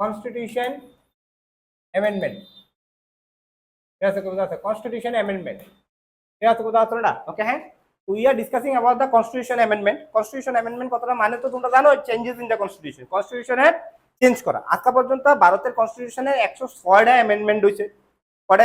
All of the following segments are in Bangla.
কনস্টিটিউশন অ্যামেন্ডমেন্ট, ঠিক আছে বুঝা যাচ্ছে, কনস্টিটিউশন অ্যামেন্ডমেন্ট, ঠিক আছে বুঝা যাচ্ছে না? ওকে, হ্যাঁ, we are discussing about the constitution amendment. Constitution amendment কথাটা মানে তো তোমরা জানো, চেঞ্জেস ইন দ্য কনস্টিটিউশন, কনস্টিটিউশনের চেঞ্জ করা। আজকে পর্যন্ত ভারতের কনস্টিটিউশনের 106টা অ্যামেন্ডমেন্ট হয়েছে। কটা?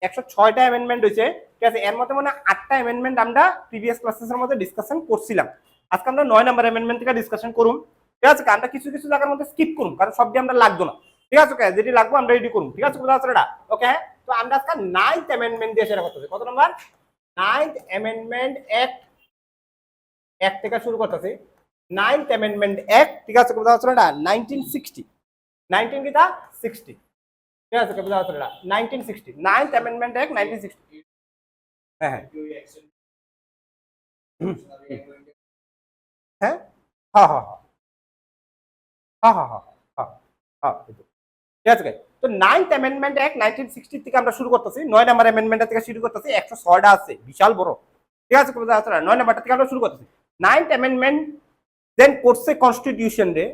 106টা অ্যামেন্ডমেন্ট হয়েছে, ঠিক আছে। এর মধ্যে মানে 8টা অ্যামেন্ডমেন্ট আমরা প্রিভিয়াস ক্লাসেসের মধ্যে ডিসকাশন করছিলাম। আজকে আমরা 9 নম্বর অ্যামেন্ডমেন্ট থেকে ডিসকাশন করুম, ঠিক আছে। আমরা কিছু কিছু জায়গার মধ্যে স্কিপ করুম, কারণ সব দিয়ে আমরা লাগবো না, ঠিক আছে। ওকে, যেটি লাগবো আমরা রেডি করুম, ঠিক আছে বুঝা যাচ্ছে এটা? ওকে, তো আমরা আজকে 9th অ্যামেন্ডমেন্ট দিয়ে সেটা করতেছি। কত নম্বর? 9th অ্যামেন্ডমেন্ট অ্যাক্ট থেকে শুরু করতেছি। 9th অ্যামেন্ডমেন্ট অ্যাক্ট, ঠিক আছে বুঝা যাচ্ছে এটা? 1960, 19 কিটা 60, ঠিক আছে বুঝা যাচ্ছে এটা? 1960, 9th অ্যামেন্ডমেন্ট অ্যাক্ট 1960। হ্যাঁ হ্যাঁ হ্যাঁ হ্যাঁ হ্যাঁ হ্যাঁ হ্যাঁ হ্যাঁ হ্যাঁ, ঠিক আছে। তো 9th অ্যামেন্ডমেন্ট অ্যাক্ট 1960 থেকে আমরা শুরু করতেছি। 9 নম্বর অ্যামেন্ডমেন্ট থেকে শুরু করতেছি। 106টা আছে, বিশাল বড়, ঠিক আছে বুঝা যাচ্ছে না? 9 নম্বরটা থেকে আমরা শুরু করতেছি। 9th অ্যামেন্ডমেন্ট দেন করছে কনস্টিটিউশন রে।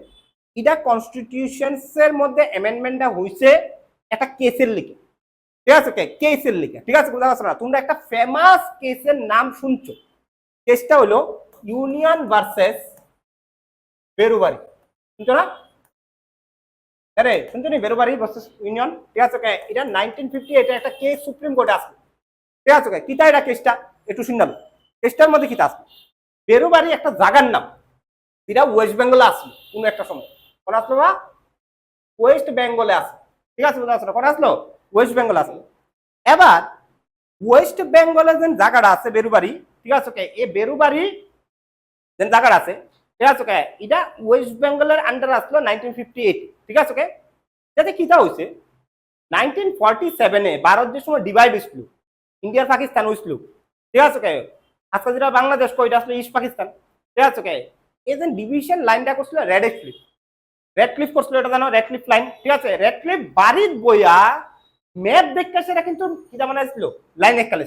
এটা কনস্টিটিউশনস এর মধ্যে অ্যামেন্ডমেন্টটা হইছে একটা কেসের লিখে, ঠিক আছে। কেসের লিখে, ঠিক আছে বুঝা যাচ্ছে না? তোমরা একটা ফেমাস কেসের নাম শুনছো, কেসটা হলো ইউনিয়ন ভার্সেস বেরুবারি, শুনছো না? আরে শুনছো নি? বেরুবারি ভার্সেস ইউনিয়ন, ঠিক আছে। এটা 1950 এটা একটা কেস সুপ্রিম কোর্টে আসলো, ঠিক আছে। কিতা এটা কেসটা একটু শুনলাম। কেসটার মধ্যে কিতা আসলো? বেরুবারি একটা জায়গার নাম, যেটা ওয়েস্ট বেঙ্গলে আসলো কোন একটা সময়। কোন আসলো? বা ওয়েস্ট বেঙ্গলে আসলো, ঠিক আছে বুঝা যাচ্ছে? কোন আসলো? ওয়েস্ট বেঙ্গলে আসলো। এবার ওয়েস্ট বেঙ্গলের যে জায়গাটা আছে বেরুবারি, ঠিক আছে, এই বেরুবারি যে জায়গাটা আছে, ঠিক আছে, এটা ওয়েস্ট বেঙ্গলের আন্ডার আসলো 1958, ঠিক আছে। যাতে কিতা হয়েছে 1947-এ ভারত যে সময় ডিভাইড হয়েছিল, ইন্ডিয়ার পাকিস্তান হয়েছিল, ঠিক আছে। আজকে যেটা বাংলাদেশ কইটা আসলে ইস্ট পাকিস্তান, ঠিক আছে। এই যে ডিভিশন লাইনটা করছিল রেড ক্লিফ, রেড ক্লিফ করছিল, এটা জানো? রেড ক্লিফ লাইন, ঠিক আছে। রেড ক্লিফ বাড়ির বইয়া ম্যাপ দেখতে সেটা কিন্তু কিটা বানাইছিল, লাইন একালে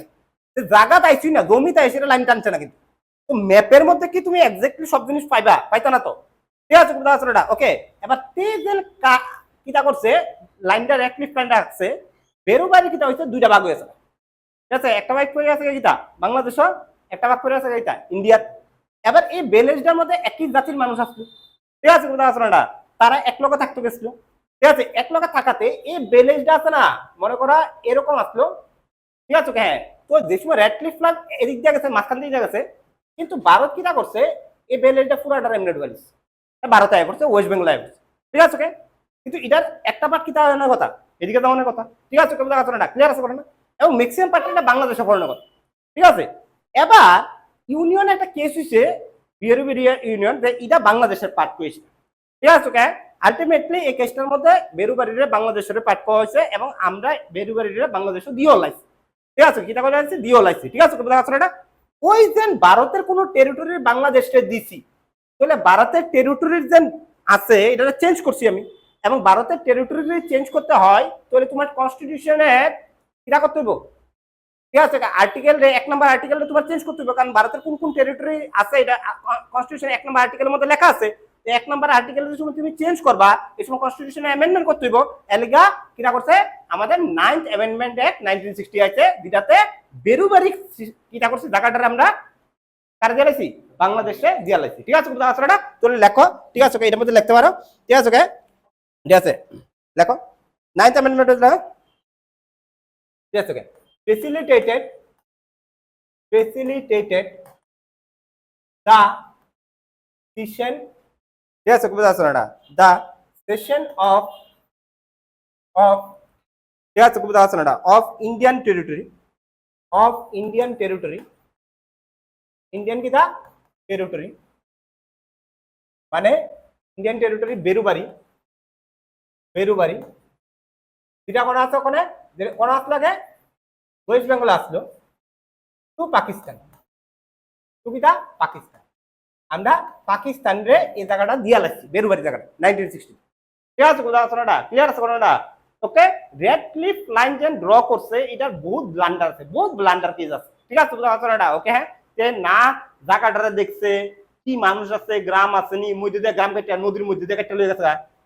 জায়গা তাইছি না, জমিতে আইসি লাইন টানছে না কিন্তু। তো ম্যাপের মধ্যে কি তুমি এক্স্যাক্টলি সব জিনিস পাইবা? পাইতো না তো, ঠিক আছে বুঝা যাচ্ছে এটা? ওকে, এবার তেজেল কিটা করছে, লাইনটা রেড ক্লিফ লাইনটা রাখছে। বেরুবাড়ি কিটা হইছে দুইটা ভাগ হয়েছে, ঠিক আছে। একটা ভাগ করে আছে কিটা বাংলাদেশ, একটা ভাগ করে আছে কিটা ইন্ডিয়ার। এবার এই বেলেজটার মধ্যে একই জাতির মানুষ আসলো, ঠিক আছে বুঝা যাচ্ছে না? তারা এক লগে থাকতে গেছিল, ঠিক আছে। এক লগে থাকাতে এই বেলেজটা আছে না, মনে করা এরকম আসলো, ঠিক আছে। হ্যাঁ, তো যে সময় রেড ক্লিফ ফ্ল্যাগ এদিক দিয়ে গেছে, মাঝখান দিয়ে গেছে, কিন্তু ভারত কিটা করছে, এই বেলেজটা পুরাটা এমনেট বাড়িস ভারতে আয় করছে, ওয়েস্ট বেঙ্গল আয় করছে, ঠিক আছে। কিন্তু এটার একটা পার্ট কিতা হয় কথা, এদিকে যাওয়ার কথা, ঠিক আছে বুঝা যাচ্ছে না? ক্লিয়ার আছে করে না? এবং ম্যাক্সিমাম পার্টটা বাংলাদেশে ফলানোর কথা, ঠিক আছে। এবার ইউনিয়ন একটা কেস হয়েছে, বেরুবাড়িয়া ইউনিয়ন, এটা বাংলাদেশের পার্ট করেছে, ঠিক আছে। আলটিমেটলি এই কেসটার মধ্যে বেরুবাড়িরে বাংলাদেশের পার্ট করা হয়েছে এবং আমরা বেরুবাড়িরে বাংলাদেশে দিয়েও লাইছি, ঠিক আছে। কিতা করে লাইছি? দিয়েও লাইছি, ঠিক আছে বুঝা যাচ্ছে না? ওই যে ভারতের কোন টেরিটরি বাংলাদেশকে দিছি, তাহলে ভারতের টেরিটরির যে আছে এটা চেঞ্জ করছি আমি, এবং ভারতের টেরিটরি যদি চেঞ্জ করতে হয় তাহলে তোমার কনস্টিটিউশনের কিটা করতে হইব, ঠিক আছে। আর্টিকেল 1 নম্বর আর্টিকেলটা তোমার চেঞ্জ করতে হবে, কারণ ভারতের কোন কোন টেরিটরি আছে এটা কনস্টিটিউশন 1 নম্বর আর্টিকেলের মধ্যে লেখা আছে। 1 নম্বর আর্টিকেলের সময় তুমি চেঞ্জ করবা, এই সময় কনস্টিটিউশনে অ্যামেন্ডমেন্ট করতে হইব। এলিগা কিটা করছে আমাদের 9th অ্যামেন্ডমেন্ট অ্যাক্ট 1960 আছে, যেটাতে বেরুবাড়ি কিটা করছে জায়গাটার আমরা কারে দিয়েছি, বাংলাদেশে দিয়ালাইছি, ঠিক আছে বুঝা যাচ্ছে না? তাহলে লেখো, ঠিক আছে, এটার মধ্যে লিখতে পারো, ঠিক আছে। ঠিক আছে, লেখো 9th অ্যামেন্ডমেন্ট, ঠিক আছে। facilitated the session, ঠিক আছে বুঝা যাচ্ছে না? the session of ঠিক আছে বুঝা যাচ্ছে না? of Indian territory, ইন্ডিয়ান কিটা টেরিটরি, মানে ইন্ডিয়ান টেরিটরি বেরুবাড়ি, যেটা করা আছে ওখানে, কোন আসলো আগে ওয়েস্ট বেঙ্গল আসলো টু পাকিস্তান, টু কিটা পাকিস্তান। আমরা পাকিস্তান রে এই জায়গাটা দিয়া লাগছি, বেরুবাড়ি জায়গাটা 1960, ঠিক আছে বুঝা যাচ্ছে না? ক্লিয়ার আছে কোনটা? ওকে, রেড ক্লিফ লাইন যে ড্র করছে এটার বহুত ব্লান্ডার আছে, বহুত ব্লান্ডার কেস আছে, ঠিক আছে বুঝা যাচ্ছে না? ওকে, হ্যাঁ, যে না জায়গাটা দেখছে কি মানুষ আছে, গ্রাম আছে নি, মধ্যে দিয়ে গ্রাম কেটে নদীর মধ্যে দিয়ে কেটে লয়ে গেছে,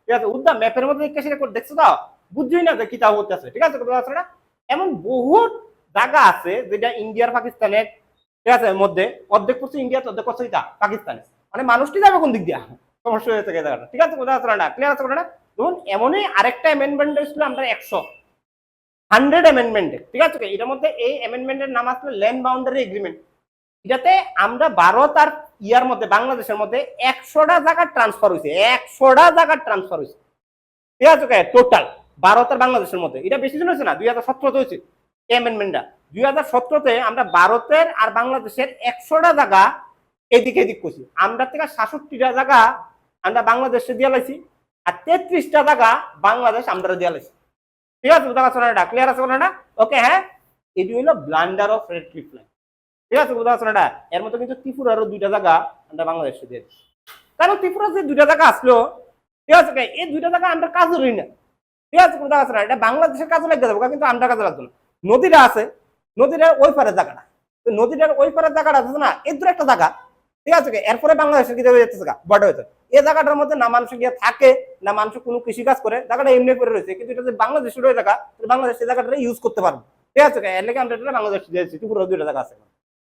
ঠিক আছে উদ্যা ম্যাপের মধ্যে সেটা করে দেখছো তো বুঝছই না যে কি তা হচ্ছে ঠিক আছে না এমন বহুত জায়গা আছে যেটা ইন্ডিয়ার পাকিস্তানের ঠিক আছে মধ্যে অর্ধেক পড়ছে ইন্ডিয়া অর্ধেক পড়ছে পাকিস্তানে মানে মানুষটি যাবে কোন দিক দিয়া সমস্যা হয়ে থাকে জায়গাটা ঠিক আছে বোঝা যাচ্ছে না ক্লিয়ার আছে না ধরুন এমনই আরেকটা অ্যামেন্ডমেন্ট ছিল আমরা 100 অ্যামেন্ডমেন্টে ঠিক আছে এটার মধ্যে এই অ্যামেন্ডমেন্টের নাম আসলে ল্যান্ড বাউন্ডারি এগ্রিমেন্ট এটাতে আমরা ভারত আর ইয়ার মধ্যে বাংলাদেশের মধ্যে 100টা জায়গা ট্রান্সফার হয়েছে 100টা জায়গা ট্রান্সফার হয়েছে ঠিক আছে টোটাল ভারত আর বাংলাদেশের মধ্যে এটা বেশি দিন হয়েছে না 2017 হয়েছে অ্যামেন্ডমেন্টটা 2017-তে আমরা ভারতের আর বাংলাদেশের 100টা জায়গা এদিকে এদিক করছি আমরা থেকে 66টা জায়গা আমরা বাংলাদেশে দিয়ে লাইছি আর 33টা জায়গা বাংলাদেশ আমরা দিয়ে লাইছি ঠিক আছে বুঝা যাচ্ছে না ক্লিয়ার আছে না ওকে হ্যাঁ এটি হলো blunder of red cliff line ঠিক আছে বুঝা যাচ্ছে না এর মধ্যে কিন্তু ত্রিপুরারও 2টা জায়গা আমরা বাংলাদেশে দিয়ে দিচ্ছি কারণ ত্রিপুরা যে 2টা জায়গা আসলো ঠিক আছে এই 2টা জায়গা আমরা কাজও রই না ঠিক আছে বুঝা যাচ্ছে না এটা বাংলাদেশের কাজে লাগতে যাবো কিন্তু আমরা কাজে লাগতো না নদীটা আছে নদীটার ওই পারের জায়গাটা নদীটার ওই পারের জায়গাটা আছে না এর একটা জায়গা ঠিক আছে এরপরে বাংলাদেশের কি হয়ে যাচ্ছে বড় হয়েছে এই জায়গাটার মধ্যে না মানুষ গিয়ে থাকে না মানুষ কোনো কৃষি কাজ করে জায়গাটা এমনি করে রয়েছে কিন্তু এটা যে বাংলাদেশের ওই জায়গা বাংলাদেশ সেই জায়গাটা ইউজ করতে পারবে ঠিক আছে এর লেগে আমরা এটা বাংলাদেশ দিয়েছি ত্রিপুরা 2টা জায়গা আছে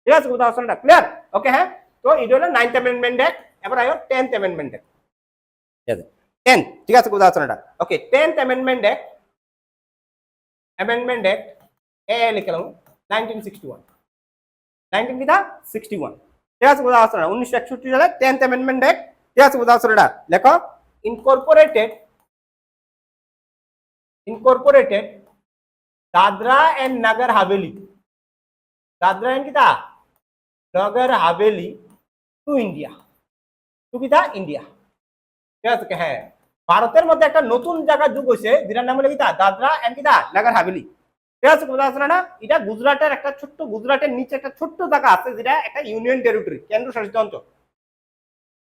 ঠিক আছে বুঝা যাচ্ছে না ক্লিয়ার ওকে হ্যাঁ তো এটা হলো 9th অ্যামেন্ডমেন্ট অ্যাক্ট এবার আয়ো 10th অ্যামেন্ডমেন্ট অ্যাক্ট ঠিক আছে 10 ঠিক আছে বুঝা যাচ্ছে না ওকে 10th অ্যামেন্ডমেন্ট অ্যাক্ট এ লিখলাম 1961 19 কিটা 61 ঠিক আছে বুঝা যাচ্ছে না 1961 সালে 10th অ্যামেন্ডমেন্ট অ্যাক্ট ঠিক আছে বুঝা যাচ্ছে না লেখো incorporated Dadra and Nagar Haveli Dadra and কিটা Nagar Haveli to India to কিটা ইন্ডিয়া ঠিক আছে হ্যাঁ ভারতের মধ্যে একটা নতুন জায়গা যোগ হয়েছে যেটার নাম হলো কিটা দাদরা এন্ড কিটা নগর হাভেলি ঠিক আছে বোঝা যাচ্ছে না এটা গুজরাটের একটা ছোট্ট গুজরাটের নিচে একটা ছোট্ট জায়গা আছে যেটা একটা ইউনিয়ন টেরিটরি কেন্দ্রশাসিত অঞ্চল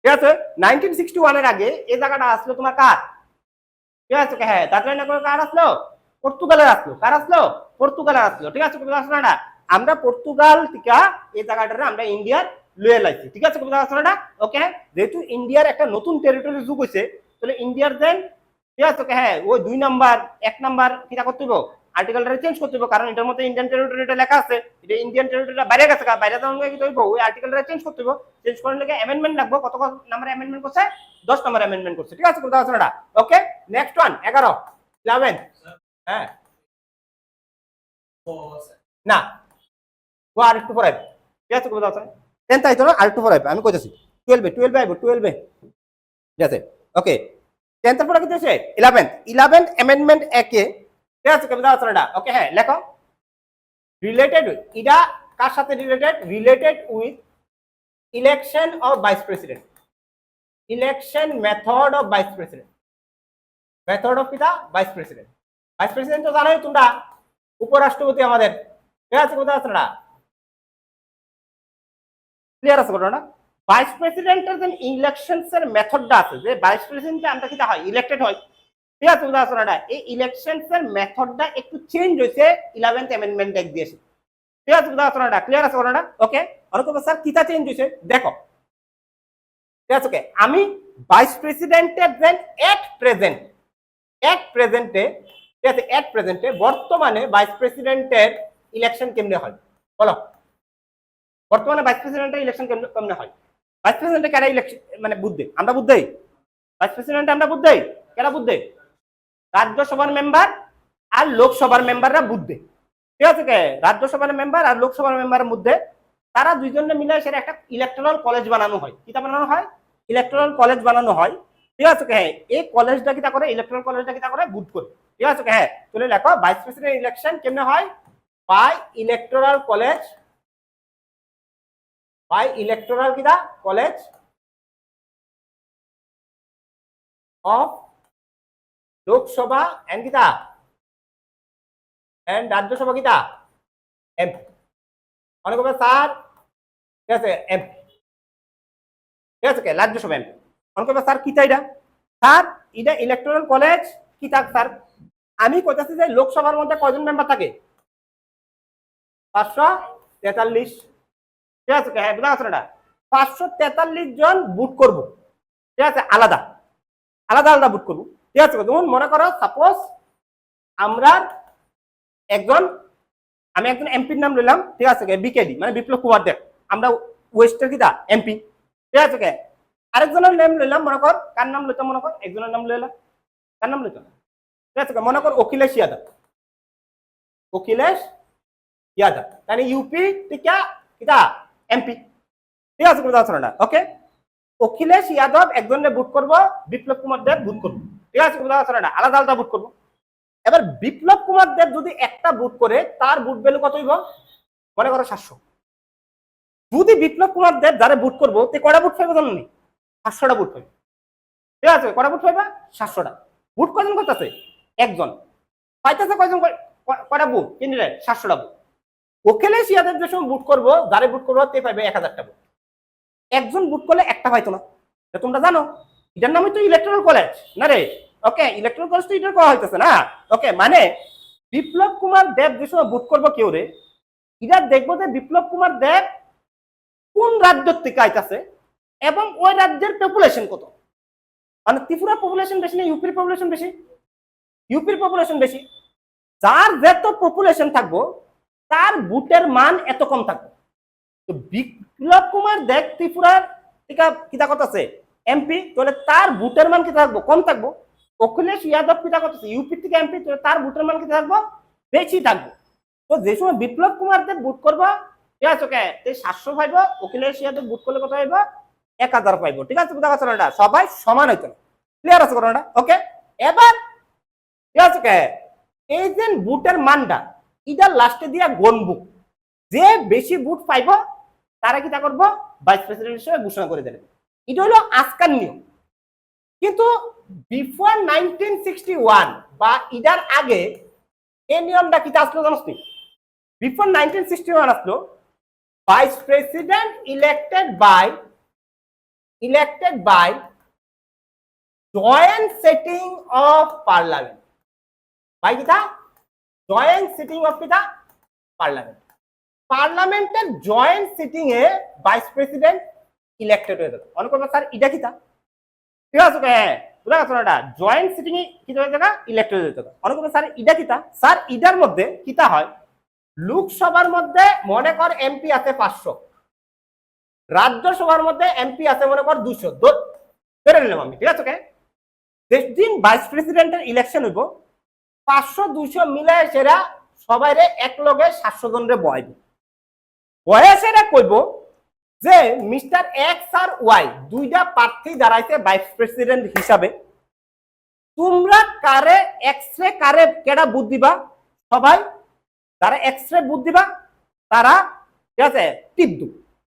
ঠিক আছে 1961 এর আগে এই জায়গাটা আসলো তোমার কার ঠিক আছে হ্যাঁ দাদরা নগর কার আসলো পর্তুগালের আসলো কার আসলো পর্তুগালের আসলো ঠিক আছে বোঝা যাচ্ছে না আমরা পর্তুগাল থেকে এই জায়গাটা আমরা ইন্ডিয়ার লয়ে লাইছি ঠিক আছে বোঝা যাচ্ছে না ওকে যেহেতু ইন্ডিয়ার একটা নতুন টেরিটরি যুগ হয়েছে তাহলে ইন্ডিয়ার দেন ঠিক আছে হ্যাঁ ওই 2 নাম্বার 1 নাম্বার কিটা করতে হবে আর্টিকেলটা চেঞ্জ করতে হবে কারণ এটার মধ্যে ইন্ডিয়ান টেরিটরিটা লেখা আছে এটা ইন্ডিয়ান টেরিটরিটা বাইরে গেছে বাইরে যাওয়ার কি হইব ওই আর্টিকেলটা চেঞ্জ করতে হবে চেঞ্জ করার লাগে অ্যামেন্ডমেন্ট লাগবে কত নাম্বার অ্যামেন্ডমেন্ট করছে 10 নাম্বার অ্যামেন্ডমেন্ট করছে ঠিক আছে বুঝা যাচ্ছে না ওকে নেক্সট ওয়ান 11 11 হ্যাঁ না ও আর একটু পরে ঠিক আছে বুঝা যাচ্ছে 10 তাই তো আর একটু পরে আমি কইতাছি 12 আইবো 12 ঠিক আছে ওকে 10th পরে কি আছে 11th অ্যামেন্ডমেন্ট একে ঠিক আছে বুঝা যাচ্ছে না ওকে হ্যাঁ লেখো রিলেটেড এটা কার সাথে related with election of vice president election method of vice president method of কিটা ভাইস প্রেসিডেন্ট তো জানোই তোমরা উপরাষ্ট্রপতি আমাদের ঠিক আছে বুঝা যাচ্ছে না ক্লিয়ার আছে না ভাইস প্রেসিডেন্টের যে ইলেকশনস এর মেথডটা আছে যে ভাইস প্রেসিডেন্ট আমরা কিটা হয় ইলেক্টেড হয় ঠিক আছে বুঝা যাচ্ছে না এই ইলেকশনস এর মেথডটা একটু চেঞ্জ হয়েছে 11th অ্যামেন্ডমেন্ট অ্যাক্ট দিয়েছে ঠিক আছে বুঝা যাচ্ছে না ক্লিয়ার আছে না ওকে অনেক স্যার কিটা চেঞ্জ হয়েছে দেখো ঠিক আছে ওকে আমি ভাইস প্রেসিডেন্টের দেন এট প্রেজেন্টে ঠিক আছে এট প্রেজেন্টে বর্তমানে ভাইস প্রেসিডেন্টের ইলেকশন কেমনে হয় বলো বর্তমানে ভাইস প্রেসিডেন্টের ইলেকশন কেমনে হয় ভাইস প্রেসিডেন্টে কারা ইলেকশন মানে বুদ্ধি আমরা বুদ্ধি ভাইস প্রেসিডেন্ট আমরা বুদ্ধি কারা বুদ্ধি রাজ্যসভার মেম্বার আর লোকসভার মেম্বাররা বুদ্ধি ঠিক আছে রাজ্যসভার মেম্বার আর লোকসভার মেম্বারের মধ্যে তারা দুইজনে মিলে সেটা একটা ইলেকট্রাল কলেজ বানানো হয় কিটা বানানো হয় ইলেকট্রাল কলেজ বানানো হয় ঠিক আছে হ্যাঁ এই কলেজটা কিটা করে ইলেকট্রাল কলেজটা কিটা করে বুথ করে ঠিক আছে হ্যাঁ তাহলে লেখো ভাইস প্রেসিডেন্ট ইলেকশন কেমনে হয় বাই ইলেকট্রাল কলেজ কিটা কলেজ অফ লোকসভা এন্ড কিটা এন্ড রাজ্যসভা কিটা এমপি অনেক স্যার ঠিক আছে এমপি ঠিক আছে রাজ্যসভা এমপি অনেক স্যার কিটা এটা স্যার এটা ইলেকট্রাল কলেজ কি থাক স্যার আমি কইতাছি যে লোকসভার মধ্যে কয়জন মেম্বার থাকে 543 ঠিক আছে হ্যাঁ বুঝা যাচ্ছে না 543 জন ভোট করব ঠিক আছে আলাদা আলাদা ভোট করব ঠিক আছে যেমন মনে করো সাপোজ আমরা আমি একজন এমপির নাম নিলাম, ঠিক আছে বিকেডি মানে বিপ্লব কুমার দেব, আমরা ওয়েস্টের কিটা এমপি, ঠিক আছে আরেকজনের নাম নিলাম, মনে কর কার নাম লইতাম, মনে কর একজনের নাম লইলাম, কার নাম লইতাম, ঠিক আছে মনে কর অখিলেশ যাদব, অখিলেশ যাদব মানে ইউপি টিকা কিটা এমপি, ঠিক আছে কোনো কথা না। ওকে অখিলেশ যাদব একজনের ভোট করবো, বিপ্লব কুমার দেব ভোট করবো, ঠিক আছে কোনো কথা না, আলাদা আলাদা ভোট করবো। এবার বিপ্লব কুমার দেব যদি একটা ভোট করে তার ভোট ভ্যালু কত হইব, মনে করো 700। যদি বিপ্লব কুমার দেব যারা ভোট করবো তে কয়টা ভোট পাইব জানো নি, 500টা ভোট পাইবে, ঠিক আছে কয়টা ভোট পাইবা 700টা। ভোট কয়জন করতেছে, একজন পাইতেছে কয়জন, কয়টা ভোট কিনলে 700টা ভোট। অখিলেশ যাদব যে সময় ভোট করবো, যারা ভোট করবো তে পাইবে 1000টা ভোট। একজন ভোট করলে একটা পাইতো না, তোমরা জানো এটার নামই তো ইলেকট্রাল কলেজ না রে। ওকে ইলেকট্রাল কলেজ তো এটা করা হইতেছে না। ওকে মানে বিপ্লব কুমার দেব যে সময় ভোট করবো কেউ রে, এটা দেখবো যে বিপ্লব কুমার দেব কোন রাজ্য থেকে আইতাছে এবং ওই রাজ্যের পপুলেশন কত। মানে ত্রিপুরা পপুলেশন বেশি না ইউপির পপুলেশন বেশি, ইউপির পপুলেশন বেশি, যার যত পপুলেশন থাকবো তার ভোটের মান এত কম থাকবে। তো বিপ্লব কুমার দেব ত্রিপুরার কিতা করতেছে এমপি, তাহলে তার ভোটের মান কি থাকবো, কম থাকবো। অখিলেশ যাদব কিতা করতেছে ইউপি থেকে এমপি, তাহলে তার ভোটের মান কি থাকবো, বেশি থাকবো। তো যে সময় বিপ্লব কুমার দেব ভোট করবো, ঠিক আছে 700 পাইব, অখিলেশ যাদব ভোট করলে কত পাইব 1000 পাইব, ঠিক আছে কথা কথা সবাই সমান হইতো না, ক্লিয়ার আছে ঘটনাটা। ওকে এবার ঠিক আছে এই যে ভোটের মানটা এটা লাস্টে দিয়া গণবো, যে বেশি ভোট পাইব তারা কি তা করবো ভাইস প্রেসিডেন্ট হিসেবে ঘোষণা করে দেবে। এটা হলো আজকাল নিয়ম। কিন্তু বিফোর 1961 বা ইটার আগে এই নিয়মটা কি আসলো জানোস নি? বিফোর 1961 আসলো vice president elected by joint sitting of parliament, by কিটা জয়েন্ট সিটিং অফ কিটা পার্লামেন্ট। পার্লামেন্টের জয়েন্ট সিটিং এ ভাইস প্রেসিডেন্ট ইলেক্টেড হয়ে যেত। অনেক স্যার এটা কিটা, ঠিক আছে জয়েন্ট সিটিং এ কি হয়ে যাবে ইলেক্টেড হয়ে যেত। অনেক স্যার এটা কিটা, স্যার ইটার মধ্যে কিটা হয় লোকসভার মধ্যে মনে কর এমপি আছে 500, রাজ্যসভার মধ্যে এমপি আছে মনে কর 200, ধরে নিলাম আমি, ঠিক আছে যেদিন ভাইস প্রেসিডেন্টের ইলেকশন হইব 500-200 মিলায় সেরা সবাই এক লগে 700 জন রে বয়াইব, বয়া সেরা কইব যে মিস্টার এক্স আর ওয়াই দুইটা প্রার্থী দাঁড়াইছে ভাইস প্রেসিডেন্ট হিসাবে, তোমরা কারে এক্স রে কারে কেডা বুথ দিবা, সবাই যারা এক্স রে বুথ দিবা তারা ঠিক আছে টিপ দু,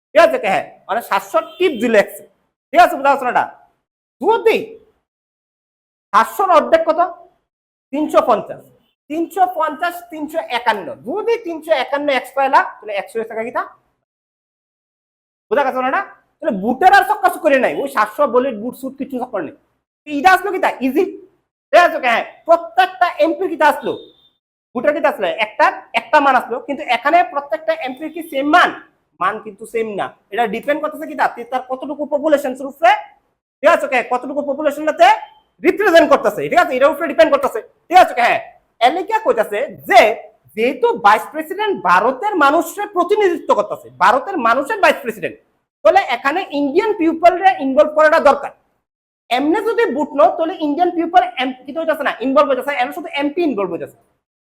ঠিক আছে হ্যাঁ মানে 700 টিপ দিলে এক্স, ঠিক আছে বুঝা যদি 700 অর্ধেক কত 350, 351, যদি 351 এক্স পাইলা তাহলে 100 টাকা কিটা বোঝা গেছে না? তাহলে বুটের আর সব কাজ করে নাই, ওই 700 বলে বুট সুট কিছু করে নেই। এটা আসলো কিটা ইজি, ঠিক আছে হ্যাঁ প্রত্যেকটা এমপি কিটা আসলো বুটের কিটা আসলো একটা মান আসলো, কিন্তু এখানে প্রত্যেকটা এমপি কি সেম মান কিন্তু সেম না, এটা ডিপেন্ড করতেছে কিটা তার কতটুকু পপুলেশন উপরে, ঠিক আছে কতটুকু পপুলেশনটাতে রিপ্রেজেন্ট করতেছে, ঠিক আছে এটার উপরে ডিপেন্ড করতেছে, ঠিক আছে হ্যাঁ এলিকা কইতাছে যে যেহেতু ভাইস প্রেসিডেন্ট ভারতের মানুষের প্রতিনিধিত্ব করতেছে, ভারতের মানুষের ভাইস প্রেসিডেন্ট, তাহলে এখানে ইন্ডিয়ান পিপলরে ইনভলভ করাটা দরকার। এমনি যদি বুট নো তাহলে ইন্ডিয়ান পিপল কি হইতাছে না ইনভলভ হইতাছে, এমন শুধু এমপি ইনভলভ হইতাছে।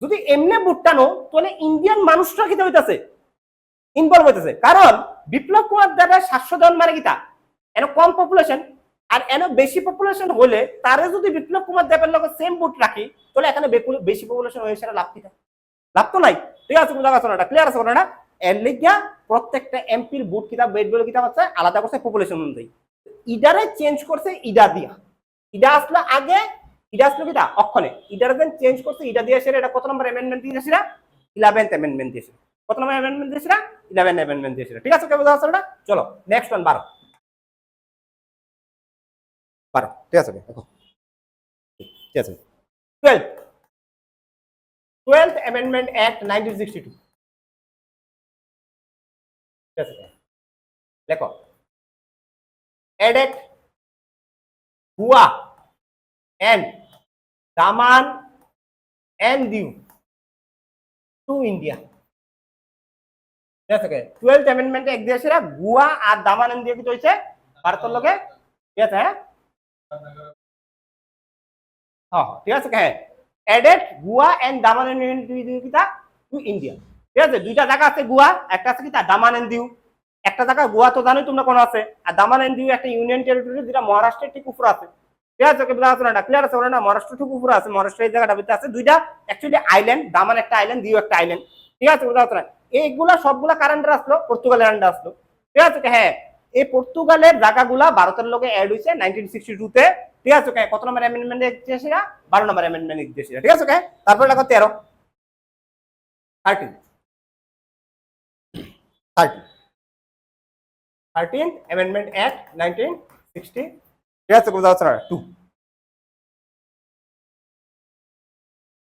যদি এমনি বুটটা নো তাহলে ইন্ডিয়ান মানুষরা কি হইতাছে ইনভলভ হইতাছে, কারণ বিপ্লব কুমার দেবের 700 জন মানে কিটা এন কম পপুলেশন, আর এন বেশি পপুলেশন হলে তারে যদি বিপ্লব কুমার দেবের লগে সেম বুট রাখি তাহলে এখানে বেশি পপুলেশন হয়ে সেটা লাভ কিটা, লাভ তো নাই, ঠিক আছে বুঝা গেছে না, ক্লিয়ার আছে না? এর লিগা প্রত্যেকটা এমপির বুট কিতাব বেড বলে কিতাব আছে আলাদা করছে পপুলেশন অনুযায়ী, ইডারে চেঞ্জ করছে ইডা দিয়া, ইডা আসলে আগে ইডা আসলো কিটা অক্ষণে, ইডারে দেন চেঞ্জ করছে ইডা দিয়ে এসে এটা কত নম্বর অ্যামেন্ডমেন্ট দিয়েছিল 11th অ্যামেন্ডমেন্ট দিয়েছিল, কত নম্বর অ্যামেন্ডমেন্ট দিয়েছিল 11th অ্যামেন্ডমেন্ট দিয়েছিল, ঠিক আছে বুঝা গেছে না? চলো নেক্সট ওয়ান 12 ঠিক আছে দেখো ঠিক আছে 12th Amendment Act 1962, ঠিক আছে লেখো एडेड हुआ and Daman and Diu to India. ঠিক আছে 12th অ্যামেন্ডমেন্টে এক দিয়েছিল গোয়া আর দামান এন্ড দিউ কি হইছে ভারতের লগে। ঠিক আছে হ্যাঁ ঠিক আছে হ্যাঁ aided Goa and Daman and দিউ কিটা টু ইন্ডিয়া। ঠিক আছে দুইটা জায়গা আছে গোয়া, একটা আছে কিটা দামান এন্ড দিউ। একটা জায়গা গোয়া তো জানোই তোমরা কোন আছে, আর দামান এন্ড দিউ একটা ইউনিয়ন টেরিটরি যেটা মহারাষ্ট্রের ঠিক উপরে আছে। ঠিক আছে বোঝা যাচ্ছে না? ক্লিয়ার আছে না? মহারাষ্ট্র ঠিক উপরে আছে, মহারাষ্ট্রের এই জায়গাটা ভিতরে আছে দুইটা অ্যাকচুয়ালি আইল্যান্ড, দামান একটা আইল্যান্ড, দিউ একটা আইল্যান্ড। ঠিক আছে বোঝা যাচ্ছে না? এইগুলা সবগুলা কার আন্ডারে আসলো? পর্তুগালের আন্ডারে আসলো। ঠিক আছে হ্যাঁ এই পর্তুগালের জায়গাগুলা ভারতের লগে অ্যাড হইছে 1962 তে। ঠিক আছে কত নম্বর অ্যামেন্ডমেন্ট দিয়েছে? 12 নম্বর অ্যামেন্ডমেন্ট দিয়েছে। ঠিক আছে তারপর লেখো 13 13th Amendment Act 1960। ঠিক আছে বোঝা যাচ্ছে না? 2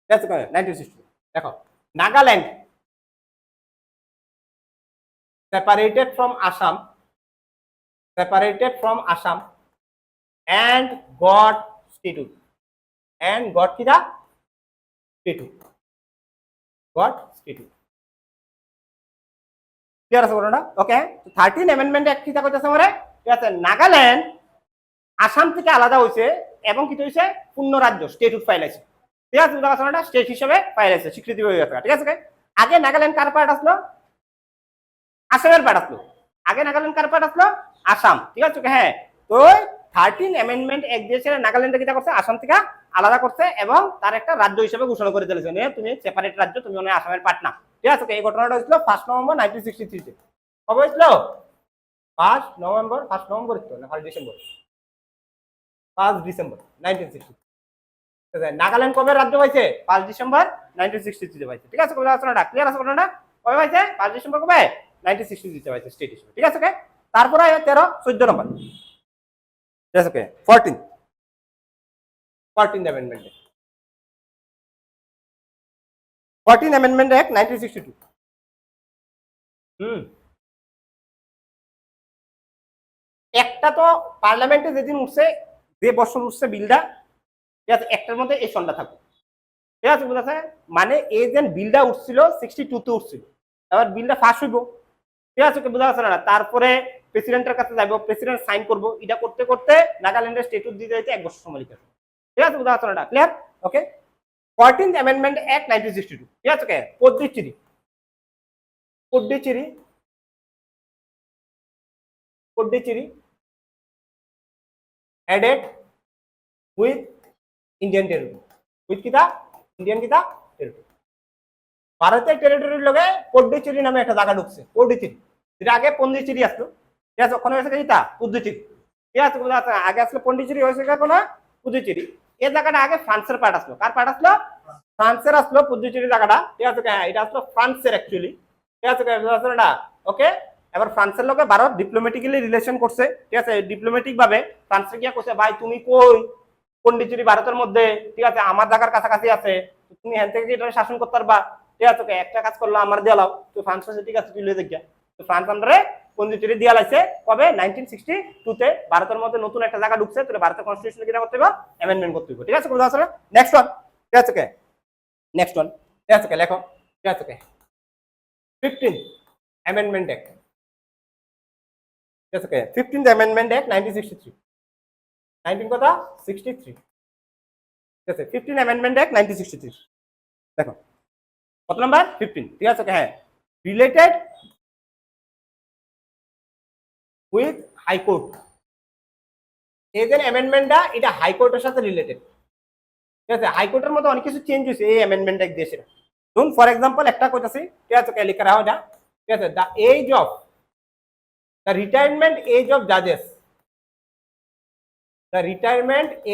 ঠিক আছে 1960। দেখো Nagaland separated from Assam and got statehood কিটা statehood ক্লিয়ার আছে বলো না? ওকে 13 অ্যামেন্ডমেন্ট অ্যাক্ট কিটা কইতাছে আমারে? ঠিক আছে নাগাল্যান্ড আসাম থেকে আলাদা হইছে এবং কি হইছে পূর্ণ রাজ্য স্টেটহুড ফাইল আছে। ঠিক আছে বুঝা গেছে না? স্টেট হিসেবে ফাইল আছে, স্বীকৃতি হয়ে গেছে। ঠিক আছে আগে নাগাল্যান্ড কার পার্ট আসলো? আসামের পার্ট আসলো। আগে নাগাল্যান্ড কার পার্ট আসলো? আসাম। ঠিক আছে হ্যাঁ তো 13 অ্যামেন্ডমেন্ট এক দিয়েছে নাগাল্যান্ডে কিটা করছে? আসাম থেকে আলাদা করছে এবং তার একটা রাজ্য হিসেবে ঘোষণা করে দিয়েছে তুমি সেপারেট রাজ্য, তুমি মানে আসামের পার্ট না। ঠিক আছে এই ঘটনাটা হয়েছিল 1 নভেম্বর 1963 তে। কবে হয়েছিল? 1 নভেম্বর 1 ডিসেম্বর 1960। নাগাল্যান্ড কবে রাজ্য পাইছে? 5 ডিসেম্বর 1963 তে পাইছে। ঠিক আছে কবে আছে না? ক্লিয়ার আছে না? কবে পাইছে? 5 ডিসেম্বর কবে? 1963 তে পাইছে স্টেট হিসেবে। ঠিক আছে তারপরে 13 14 নম্বর। ঠিক আছে 14th অ্যামেন্ডমেন্ট 1962। একটা তো পার্লামেন্টে যেদিন উঠছে, যে বছর উঠছে বিলটা, ঠিক আছে একটার মধ্যে এই সন্ধ্যা থাকবে। ঠিক আছে বুঝা যায়? মানে এই যে বিলটা উঠছিল 62 তে উঠছিল, এবার বিলটা ফাঁস হইব। ঠিক আছে বুঝা যাচ্ছে না? তারপরে প্রেসিডেন্টের কাছে যাবো, প্রেসিডেন্ট সাইন করবো, এটা করতে করতে নাগাল্যান্ডের স্টেটুট দিতে দিতে 1 বছর সময় লিখে। ঠিক আছে বুঝা যাচ্ছে না? ক্লিয়ার? ওকে 14th অ্যামেন্ডমেন্ট অ্যাক্ট 1962। ঠিক আছে পদ্দিচেরি added with Indian territory, with কিটা ইন্ডিয়ান কিটা টেরিটরি। ভারতের টেরিটরির লগে পদ্দিচেরি নামে একটা জায়গা ঢুকছে, পদ্দিচেরি, যেটা আগে পন্ডিচেরি আসলো। ঠিক আছে ওখানে হয়েছে কিটা পুদুচেরি। ঠিক আছে আগে আসলে পন্ডিচেরি হয়েছে কোন পুদুচেরি। এই জায়গাটা আগে ফ্রান্সের পার্ট আসলো। কার পার্ট আসলো? ফ্রান্সের আসলো পুদুচেরি জায়গাটা। ঠিক আছে এটা আসলো ফ্রান্সের অ্যাকচুয়ালি। ঠিক আছে ওকে এবার ফ্রান্সের লগে ভারত ডিপ্লোমেটিক্যালি রিলেশন করছে। ঠিক আছে ডিপ্লোমেটিক ভাবে ফ্রান্সে গিয়া কইছে ভাই তুমি কই? পন্ডিচেরি ভারতের মধ্যে, ঠিক আছে আমার জায়গার কাছাকাছি আছে, তুমি হ্যান থেকে এটা শাসন করতে পারবা। ঠিক আছে একটা কাজ করলো আমার দিয়ে লাও, তো ফ্রান্স ঠিক আছে তুই লয়ে দেখিয়া। তো ফ্রান্স আন্ডারে পন্ডিচেরি দিয়া লাইছে কবে? 1962 তে। ভারতের মধ্যে নতুন একটা জায়গা ঢুকছে, তো ভারতের কনস্টিটিউশন কিনা করতে হবে? অ্যামেন্ডমেন্ট করতে হবে। ঠিক আছে বুঝা যাচ্ছে? Next one. ঠিক আছে নেক্সট ওয়ান। ঠিক আছে লেখো। ঠিক আছে 15th অ্যামেন্ডমেন্ট অ্যাক্ট। ঠিক আছে 15th অ্যামেন্ডমেন্ট অ্যাক্ট 1963। 19 কথা 63। ঠিক আছে 15 অ্যামেন্ডমেন্ট অ্যাক্ট 1963 দেখো কত নাম্বার? 15। ঠিক আছে হ্যাঁ রিলেটেড উইথ হাইকোর্ট। এই যে অ্যামেন্ডমেন্টটা এটা হাইকোর্টের সাথে রিলেটেড। ঠিক আছে হাইকোর্টের মধ্যে অনেক কিছু চেঞ্জ হয়েছে এই অ্যামেন্ডমেন্ট অ্যাক্ট দিয়েছে। ধরুন ফর এক্সাম্পল একটা কইতাছি। ঠিক আছে লিখে রাখো এটা। ঠিক আছে the retirement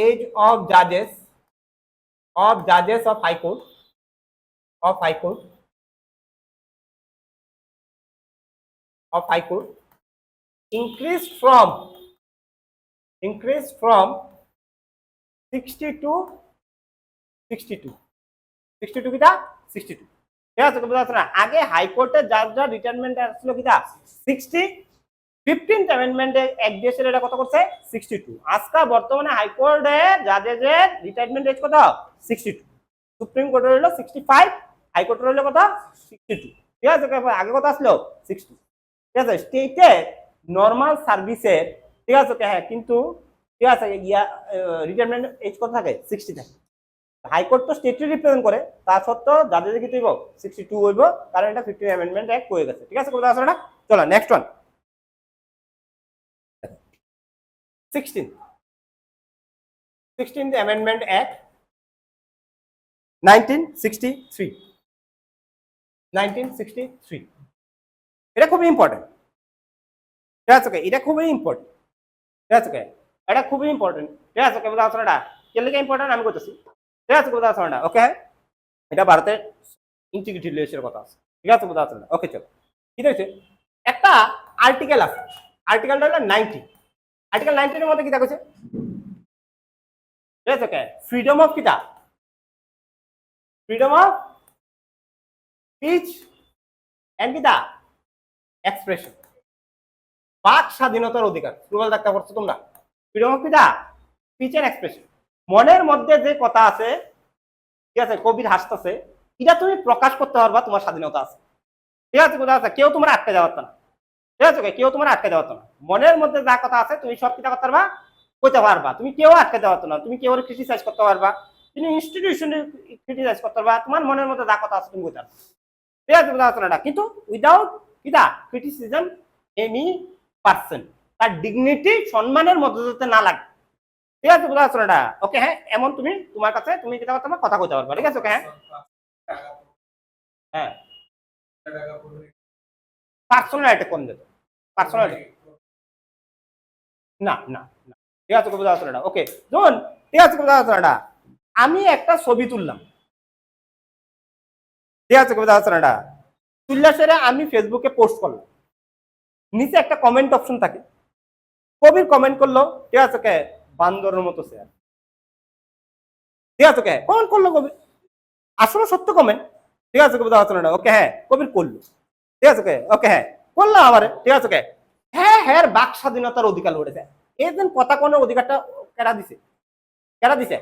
age of judges of high court increased from 60 to 62 কিটা 62। ঠিক আছে বুঝা যাচ্ছে না? আগে হাইকোর্টের জাজরা রিটায়ারমেন্ট আসলো কিটা 60, 15th অ্যামেন্ডমেন্টে এক দেশের এটা কত করছে 62 আজকে বর্তমানে হাইকোর্টে জাজেসের রিটায়ারমেন্ট এজ কত 62 সুপ্রিম কোর্টে হলো 65 হাইকোর্টে হলো কত 62 ঠিক আছে আগে কত আসলো 60 ঠিক আছে স্টেটে নরমাল সার্ভিসের ঠিক আছে হ্যাঁ কিন্তু ঠিক আছে ইয়া রিটায়ারমেন্ট এজ কত থাকে 60 থাকে হাইকোর্ট তো স্টেটে রিপ্রেজেন্ট করে তা সত্ত্বেও জাজেসে কি হইব 62 হইব কারণ এটা 15th অ্যামেন্ডমেন্ট এক হয়ে গেছে ঠিক আছে কথা আছে না চলো next one 16th Amendment Act 1963 এটা খুবই ইম্পর্টেন্ট ঠিক আছে এটা খুবই ইম্পর্টেন্ট ঠিক আছে এটা খুবই ইম্পর্টেন্ট ঠিক আছে বুঝা আছে না কেন লিগে ইম্পর্টেন্ট আমি কইতেছি ঠিক আছে বুঝা আছে না ওকে এটা ভারতের ইন্টিগ্রিটি রিলেশনের কথা আছে ঠিক আছে বুঝা আছে না ওকে চলো কি হয়েছে একটা আর্টিকেল আছে আর্টিকেলটা হলো 90 আর্টিকেল 19 এর মধ্যে কি দেখেছে ঠিক আছে ফ্রিডম অফ কিটা ফ্রিডম অফ স্পিচ এন্ড কিটা এক্সপ্রেশন বাক স্বাধীনতার অধিকার প্রবল দেখা করছো তোমরা ফ্রিডম অফ কিটা স্পিচ এন্ড এক্সপ্রেশন মনের মধ্যে যে কথা আছে ঠিক আছে কবির হাসতেছে এটা তুমি প্রকাশ করতে পারবা তোমার স্বাধীনতা আছে ঠিক আছে কথা আছে কেউ তোমার আটকে যাওয়ার না ঠিক আছে কেউ তোমার আটকে যাওয়ার না মনের মধ্যে যা কথা আছে তুমি সব কিটা করতে পারবা কইতে পারবা তুমি কেউ আটকে যাওয়ার না তুমি কেউ ক্রিটিসাইজ করতে পারবা তুমি ইনস্টিটিউশনে ক্রিটিসাইজ করতে পারবা তোমার মনের মধ্যে যা কথা আছে তুমি কইতে পারবা ঠিক আছে কথা আছে না কিন্তু উইদাউট কিটা ক্রিটিসিজম এনি পারসন তার ডিগনিটি সম্মানের মধ্যে যাতে না লাগে ঠিক আছে কথা আছে না ওকে হ্যাঁ এমন তুমি তোমার কাছে তুমি কিটা করতে পারবা কথা কইতে পারবা ঠিক আছে ওকে হ্যাঁ হ্যাঁ পার্সোনাল অ্যাটাক কোন যেত পার্সোনাল না না না ঠিক আছে কথা আছে না ওকে ধরুন ঠিক আছে কথা আছে না আমি একটা ছবি তুললাম ঠিক আছে কথা আছে না তুললা সেরে আমি ফেসবুকে পোস্ট করলাম নিচে একটা কমেন্ট অপশন থাকে কবির কমেন্ট করলো ঠিক আছে কে বান্দরের মতো স্যার ঠিক আছে কে কমেন্ট করলো কবি আসলে সত্য কমেন্ট ঠিক আছে কথা আছে না ওকে হ্যাঁ কবির করলো ঠিক আছে ওকে হ্যাঁ করলাম আবার ঠিক আছে হ্যাঁ হ্যাঁ বাক স্বাধীনতার অধিকার উঠেছে এই যে কথা কোন অধিকারটা কেরা দিছে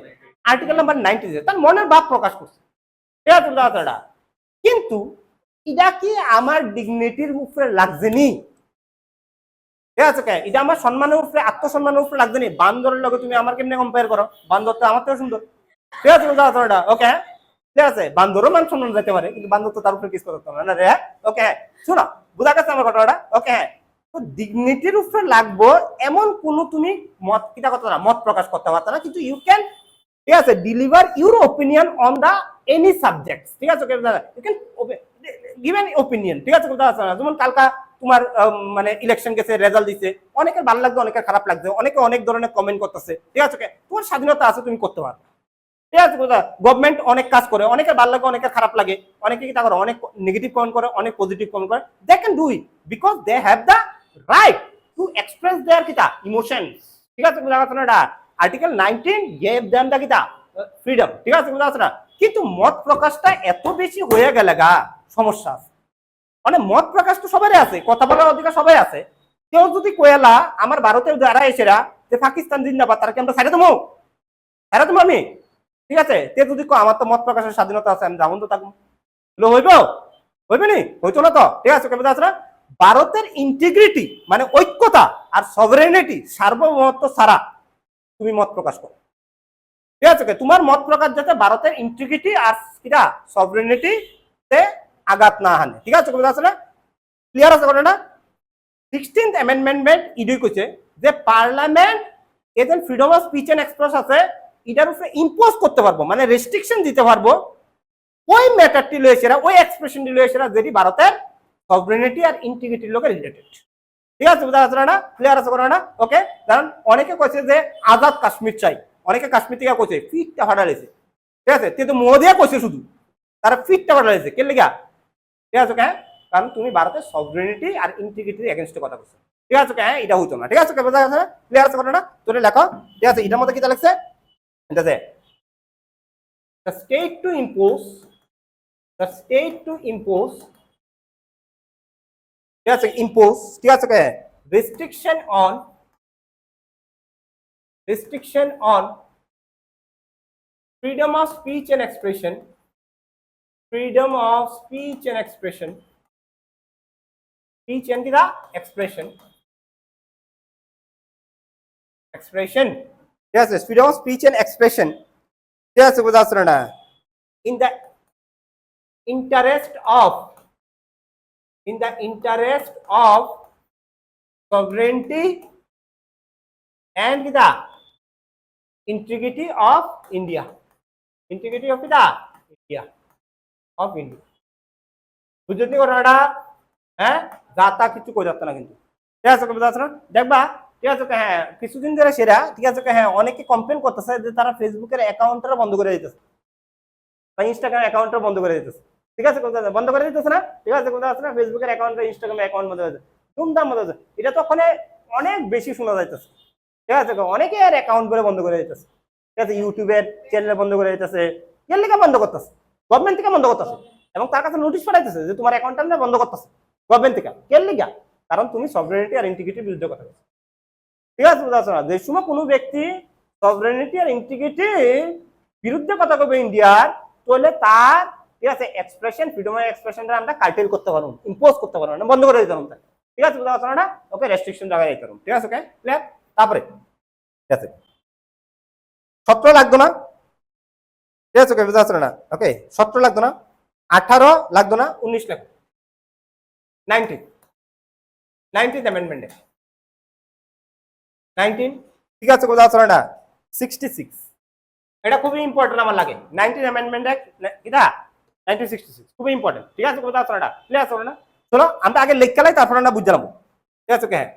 আর্টিকেল নাম্বার 90 তার মনের ভাব প্রকাশ করছে ঠিক আছে কথা কিন্তু এটা কি আমার ডিগনিটির উপরে লাগছে নি ঠিক আছে এটা আমার সম্মানের উপরে আত্মসম্মানের উপরে লাগছে নি বান্দরের লগে তুমি আমার কেমনে কম্পেয়ার করো বান্দর তো আমার থেকে সুন্দর ঠিক আছে কথা ওকে ঠিক আছে বান্দরও মান সম্মান যেতে পারে কিন্তু বান্দর তো তার উপরে কিছু করতে পারে না রে ওকে হ্যাঁ শোনো বুঝা গেছে আমার কথাটা ওকে হ্যাঁ তো ডিগনিটির উপরে লাগবো এমন কোন তুমি মত কিটা করতে না মত প্রকাশ করতে পারতো না কিন্তু ইউ ক্যান ঠিক আছে deliver your opinion on the any subject ঠিক আছে you can give an opinion ঠিক আছে যেমন কালকা তোমার মানে ইলেকশন গেছে রেজাল্ট দিছে অনেকের ভালো লাগছে অনেকের খারাপ লাগছে অনেকে অনেক ধরনের কমেন্ট করতেছে ঠিক আছে তোমার স্বাধীনতা আছে তুমি করতে পারো ঠিক আছে গভর্নমেন্ট অনেক কাজ করে অনেকের ভালো লাগে অনেকের খারাপ লাগে অনেকে কি তা করে অনেক নেগেটিভ কমেন্ট করে অনেক পজিটিভ কমেন্ট করে they can do it because they have the right to express their কিটা ইমোশনস ঠিক আছে এটা আর্টিকেল 19 গেভ দেম দা কিটা ফ্রিডম ঠিক আছে কিন্তু মত প্রকাশটা এত বেশি হয়ে গেলে গা সমস্যা আছে মানে মত প্রকাশ তো সবারই আছে কথা বলার অধিকার সবাই আছে কেউ যদি কয়েলা আমার ভারতের যারা এসেরা যে পাকিস্তান জিন্দাবাদ তারা কি আমরা ছাড়ে দেবো আমি ঠিক আছে তে যদি আমার তো মত প্রকাশের স্বাধীনতা আছে আমি যেমন তো থাকবো হইবে নি হইতো না তো ঠিক আছে কেমন আছে না ভারতের ইন্টিগ্রিটি মানে ঐক্যতা আর সভারেনিটি সার্বভৌমত্ব ছাড়া তুমি মত প্রকাশ করো ঠিক আছে তোমার মত প্রকাশ যাতে ভারতের ইন্টিগ্রিটি আর কিটা সভারেনিটি তে আঘাত না হানে ঠিক আছে কেমন আছে না ক্লিয়ার আছে কথা না 16th অ্যামেন্ডমেন্ট ইডি কইছে যে পার্লামেন্ট এদের freedom of speech and express আছে এটার উপরে ইম্পোজ করতে পারবো মানে রেস্ট্রিকশন দিতে পারবো ওই ম্যাটারটি লয়েছেরা ওই এক্সপ্রেশনটি লয়েছেরা যেটি ভারতের সভরেনিটি আর ইন্টিগ্রিটির লোকে রিলেটেড ঠিক আছে বুঝা আছে না ক্লিয়ার আছে না ওকে কারণ অনেকে কইছে যে আজাদ কাশ্মীর চাই অনেকে কাশ্মীর থেকে কইছে ফিটটা ফাটাইছে ঠিক আছে কিন্তু মোদিয়া কইছে শুধু তারা ফিটটা ফাটাইছে কে লিগা ঠিক আছে হ্যাঁ কারণ তুমি ভারতের সভরেনিটি আর ইন্টিগ্রিটির এগেইনস্টে কথা বলছো ঠিক আছে হ্যাঁ এটা হইতো না ঠিক আছে বুঝা আছে ক্লিয়ার আছে না তোরে লেখো ঠিক আছে এটার মধ্যে কি লাগছে এটা যে the state to impose ঠিক আছে impose ঠিক আছে restriction on freedom of speech and expression, freedom of speech and expression, speech and the expression, yes, freedom of speech and expression, yes, in the interest of sovereignty and the integrity of India, বুঝলি ঘটনাটা? হ্যাঁ, যাতা কিছু কই যাচ্ছে না কিন্তু, ঠিক আছে বুঝা যাচ্ছে না? দেখবা, ঠিক আছে, হ্যাঁ কিছুদিন ধরে সেরা, ঠিক আছে, হ্যাঁ অনেকে কমপ্লেন করতেছে যে তারা ফেসবুকের অ্যাকাউন্টটা বন্ধ করে দিতেছে বা ইনস্টাগ্রাম অ্যাকাউন্টটা বন্ধ করে দিতেছে, ঠিক আছে, বন্ধ করে দিতেছে না, ঠিক আছে বুঝা যাচ্ছে না? ফেসবুকের অ্যাকাউন্ট, ইনস্টাগ্রাম অ্যাকাউন্ট বন্ধ হয়ে যাচ্ছে, ধুমধাম বন্ধ হচ্ছে, এটা তো ওখানে অনেক বেশি শোনা যাইতেছে, ঠিক আছে, অনেকে আর অ্যাকাউন্ট করে বন্ধ করে দিতেছে, ঠিক আছে, ইউটিউবের চ্যানেল বন্ধ করে দিতেছে, এর লেগে বন্ধ করতেছে, গভর্নমেন্ট থেকে বন্ধ করতেছে, এবং তার কাছে নোটিশ পাঠাইতেছে যে তোমার অ্যাকাউন্টটা বন্ধ করতেছে গভর্নমেন্ট থেকে, এর লেগে কারণ তুমি সভরেনিটি আর ইন্টিগ্রিটির বিরুদ্ধে কথা বলছো, ঠিক আছে বুঝা যাচ্ছে না? যে সময় কোনো ব্যক্তি সভরেনিটি আর ইন্টিগ্রিটির বিরুদ্ধে কথা বলবে ইন্ডিয়ার, তাহলে তার, ঠিক আছে, এক্সপ্রেশন, ফ্রিডম অফ এক্সপ্রেশনটা আমরা কার্টেল করতে পারবো, ইম্পোজ করতে পারবো না, বন্ধ করে দিতে পারবো, ঠিক আছে বুঝা যাচ্ছে না? ওকে, রেস্ট্রিকশন জায়গায় দিতে পারবো, ঠিক আছে, ওকে ক্লিয়ার? তারপরে ঠিক আছে, 17 লাগতো না, ঠিক আছে, ওকে বুঝা যাচ্ছে না? ওকে 17 লাগতো না, 18 লাগতো না, 19 লাগতো, 19th অ্যামেন্ডমেন্টে 19, ঠিক আছে বুঝা যাচ্ছে না? 66, এটা খুবই ইম্পর্টেন্ট আমার লাগে, 19th অ্যামেন্ডমেন্ট এটা 1966 খুবই ইম্পর্টেন্ট, ঠিক আছে বুঝা যাচ্ছে না? ক্লিয়ার আছে না? চলো আমরা আগে লেখা লাই, তারপর আমরা বুঝলাম, ঠিক আছে, হ্যাঁ,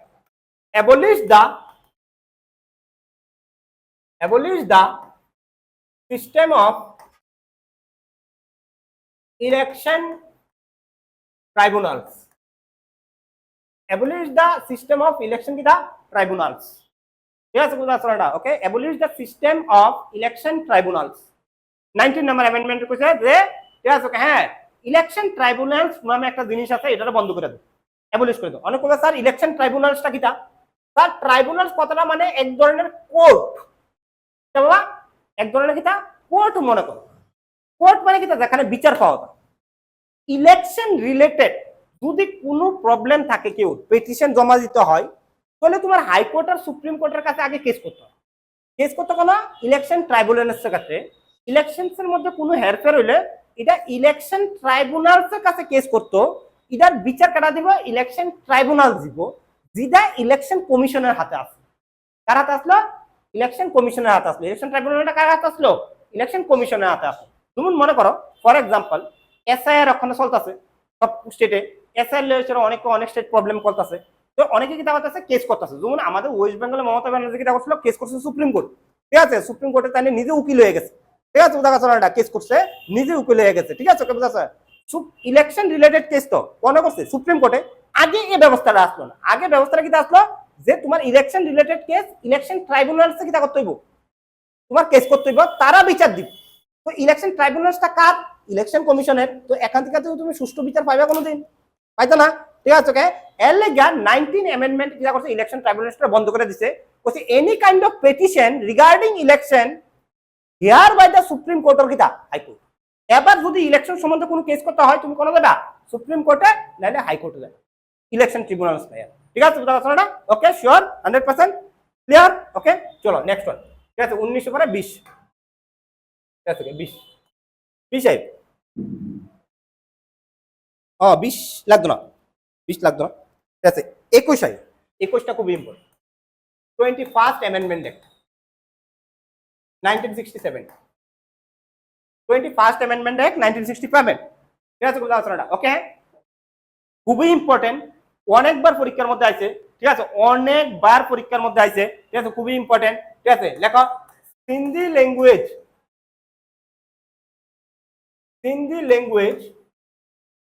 abolish the system of election tribunals, abolish the system of election tribunals, ঠিক আছে বুঝা যাচ্ছে না? ওকে, abolish the system of election tribunals, 19 number amendment কইছে যে, ঠিক আছে, হ্যাঁ, ইলেকশন ট্রাইব্যুনালস নামে একটা জিনিস আছে, এটা বন্ধ করে দাও, অ্যাবলিশ করে দাও। অনেক কথা স্যার ইলেকশন ট্রাইব্যুনালসটা কিটা? স্যার ট্রাইব্যুনালস কথাটা মানে এক ধরনের কোর্ট, বাবা, এক ধরনের কিটা কোর্ট মনে করো, কোর্ট মানে কিটা যেখানে বিচার পাওয়া যায়। ইলেকশন রিলেটেড যদি কোনো প্রবলেম থাকে, কেউ পিটিশন জমা দিতে হয়, তাহলে তোমার হাইকোর্ট আর সুপ্রিম কোর্টের কাছে আগে কেস করতে হয়। কেস করতে কোনো ইলেকশন ট্রাইব্যুনালসের কাছে, ইলেকশনসের মধ্যে কোনো হেরফের হইলে এটা ইলেকশন ট্রাইব্যুনালসের কাছে কেস করতো, এটার বিচার কাটা দিব ইলেকশন ট্রাইব্যুনাল দিব, যেটা ইলেকশন কমিশনের হাতে আসলো। কার হাতে আসলো? ইলেকশন কমিশনের হাতে আসলো। ইলেকশন ট্রাইব্যুনালটা কার হাতে আসলো? ইলেকশন কমিশনের হাতে আসলো। তুমি মনে করো ফর এক্সাম্পল এসআইআর ওখানে চলতেছে সব স্টেটে, এসআইআর অনেক স্টেট প্রবলেম করতেছে, তো অনেকে কি করতেছে কেস করতেছে। যেমন আমাদের ওয়েস্ট বেঙ্গলে মমতা ব্যানার্জি কি করছিল, কেস করছে সুপ্রিম কোর্ট, ঠিক আছে, সুপ্রিম কোর্টে তাই নিজে উকিল হয়ে গেছে, ঠিক আছে, উদাহরণ কেস করছে নিজে উকিল হয়ে গেছে, ঠিক আছে, ইলেকশন রিলেটেড কেস তো কোন করছে সুপ্রিম কোর্টে। আগে এই ব্যবস্থাটা আসলো না, আগে ব্যবস্থাটা কি আসলো যে তোমার ইলেকশন রিলেটেড কেস ইলেকশন ট্রাইব্যুনালসে কি করতে হইব, তোমার কেস করতে হইব, তারা বিচার দিব। তো ইলেকশন ট্রাইব্যুনালসটা কার? ইলেকশন কমিশনের। তো এখান থেকে তুমি সুষ্ঠু বিচার পাইবা কোনোদিন? পাইতো না, ঠিক আছে, ওকে। এর লাগা 19 অ্যামেন্ডমেন্ট কি করছে, ইলেকশন ট্রাইব্যুনালসটা বন্ধ করে দিছে, বলছে any kind of petition regarding election hear by the Supreme Court or কিটা হাইকোর্ট। এবার যদি ইলেকশন সম্বন্ধে কোনো কেস করতে হয়, তুমি কোন যাবা? সুপ্রিম কোর্টে, নাইলে হাইকোর্টে যাবে, ইলেকশন ট্রিব্যুনালস নাই। ঠিক আছে, বুঝা যাচ্ছে না? ওকে, শিওর 100% ক্লিয়ার? ওকে, চলো নেক্সট ওয়ান। ঠিক আছে, 19 পরে 20, ঠিক আছে, 20 আই 20 লাগতো না, 20 লাগতো না, ঠিক আছে। 21 আই, 21টা খুব important. 21st amendment act 1967, 21st amendment act 1967, ঠিক আছে, বুঝা যাচ্ছে না? ওকে, খুবই ইম্পর্টেন্ট, অনেকবার পরীক্ষার মধ্যে আছে, ঠিক আছে, অনেকবার পরীক্ষার মধ্যে আছে, ঠিক আছে, খুবই ইম্পর্টেন্ট। ঠিক আছে, লেখো Sindhi language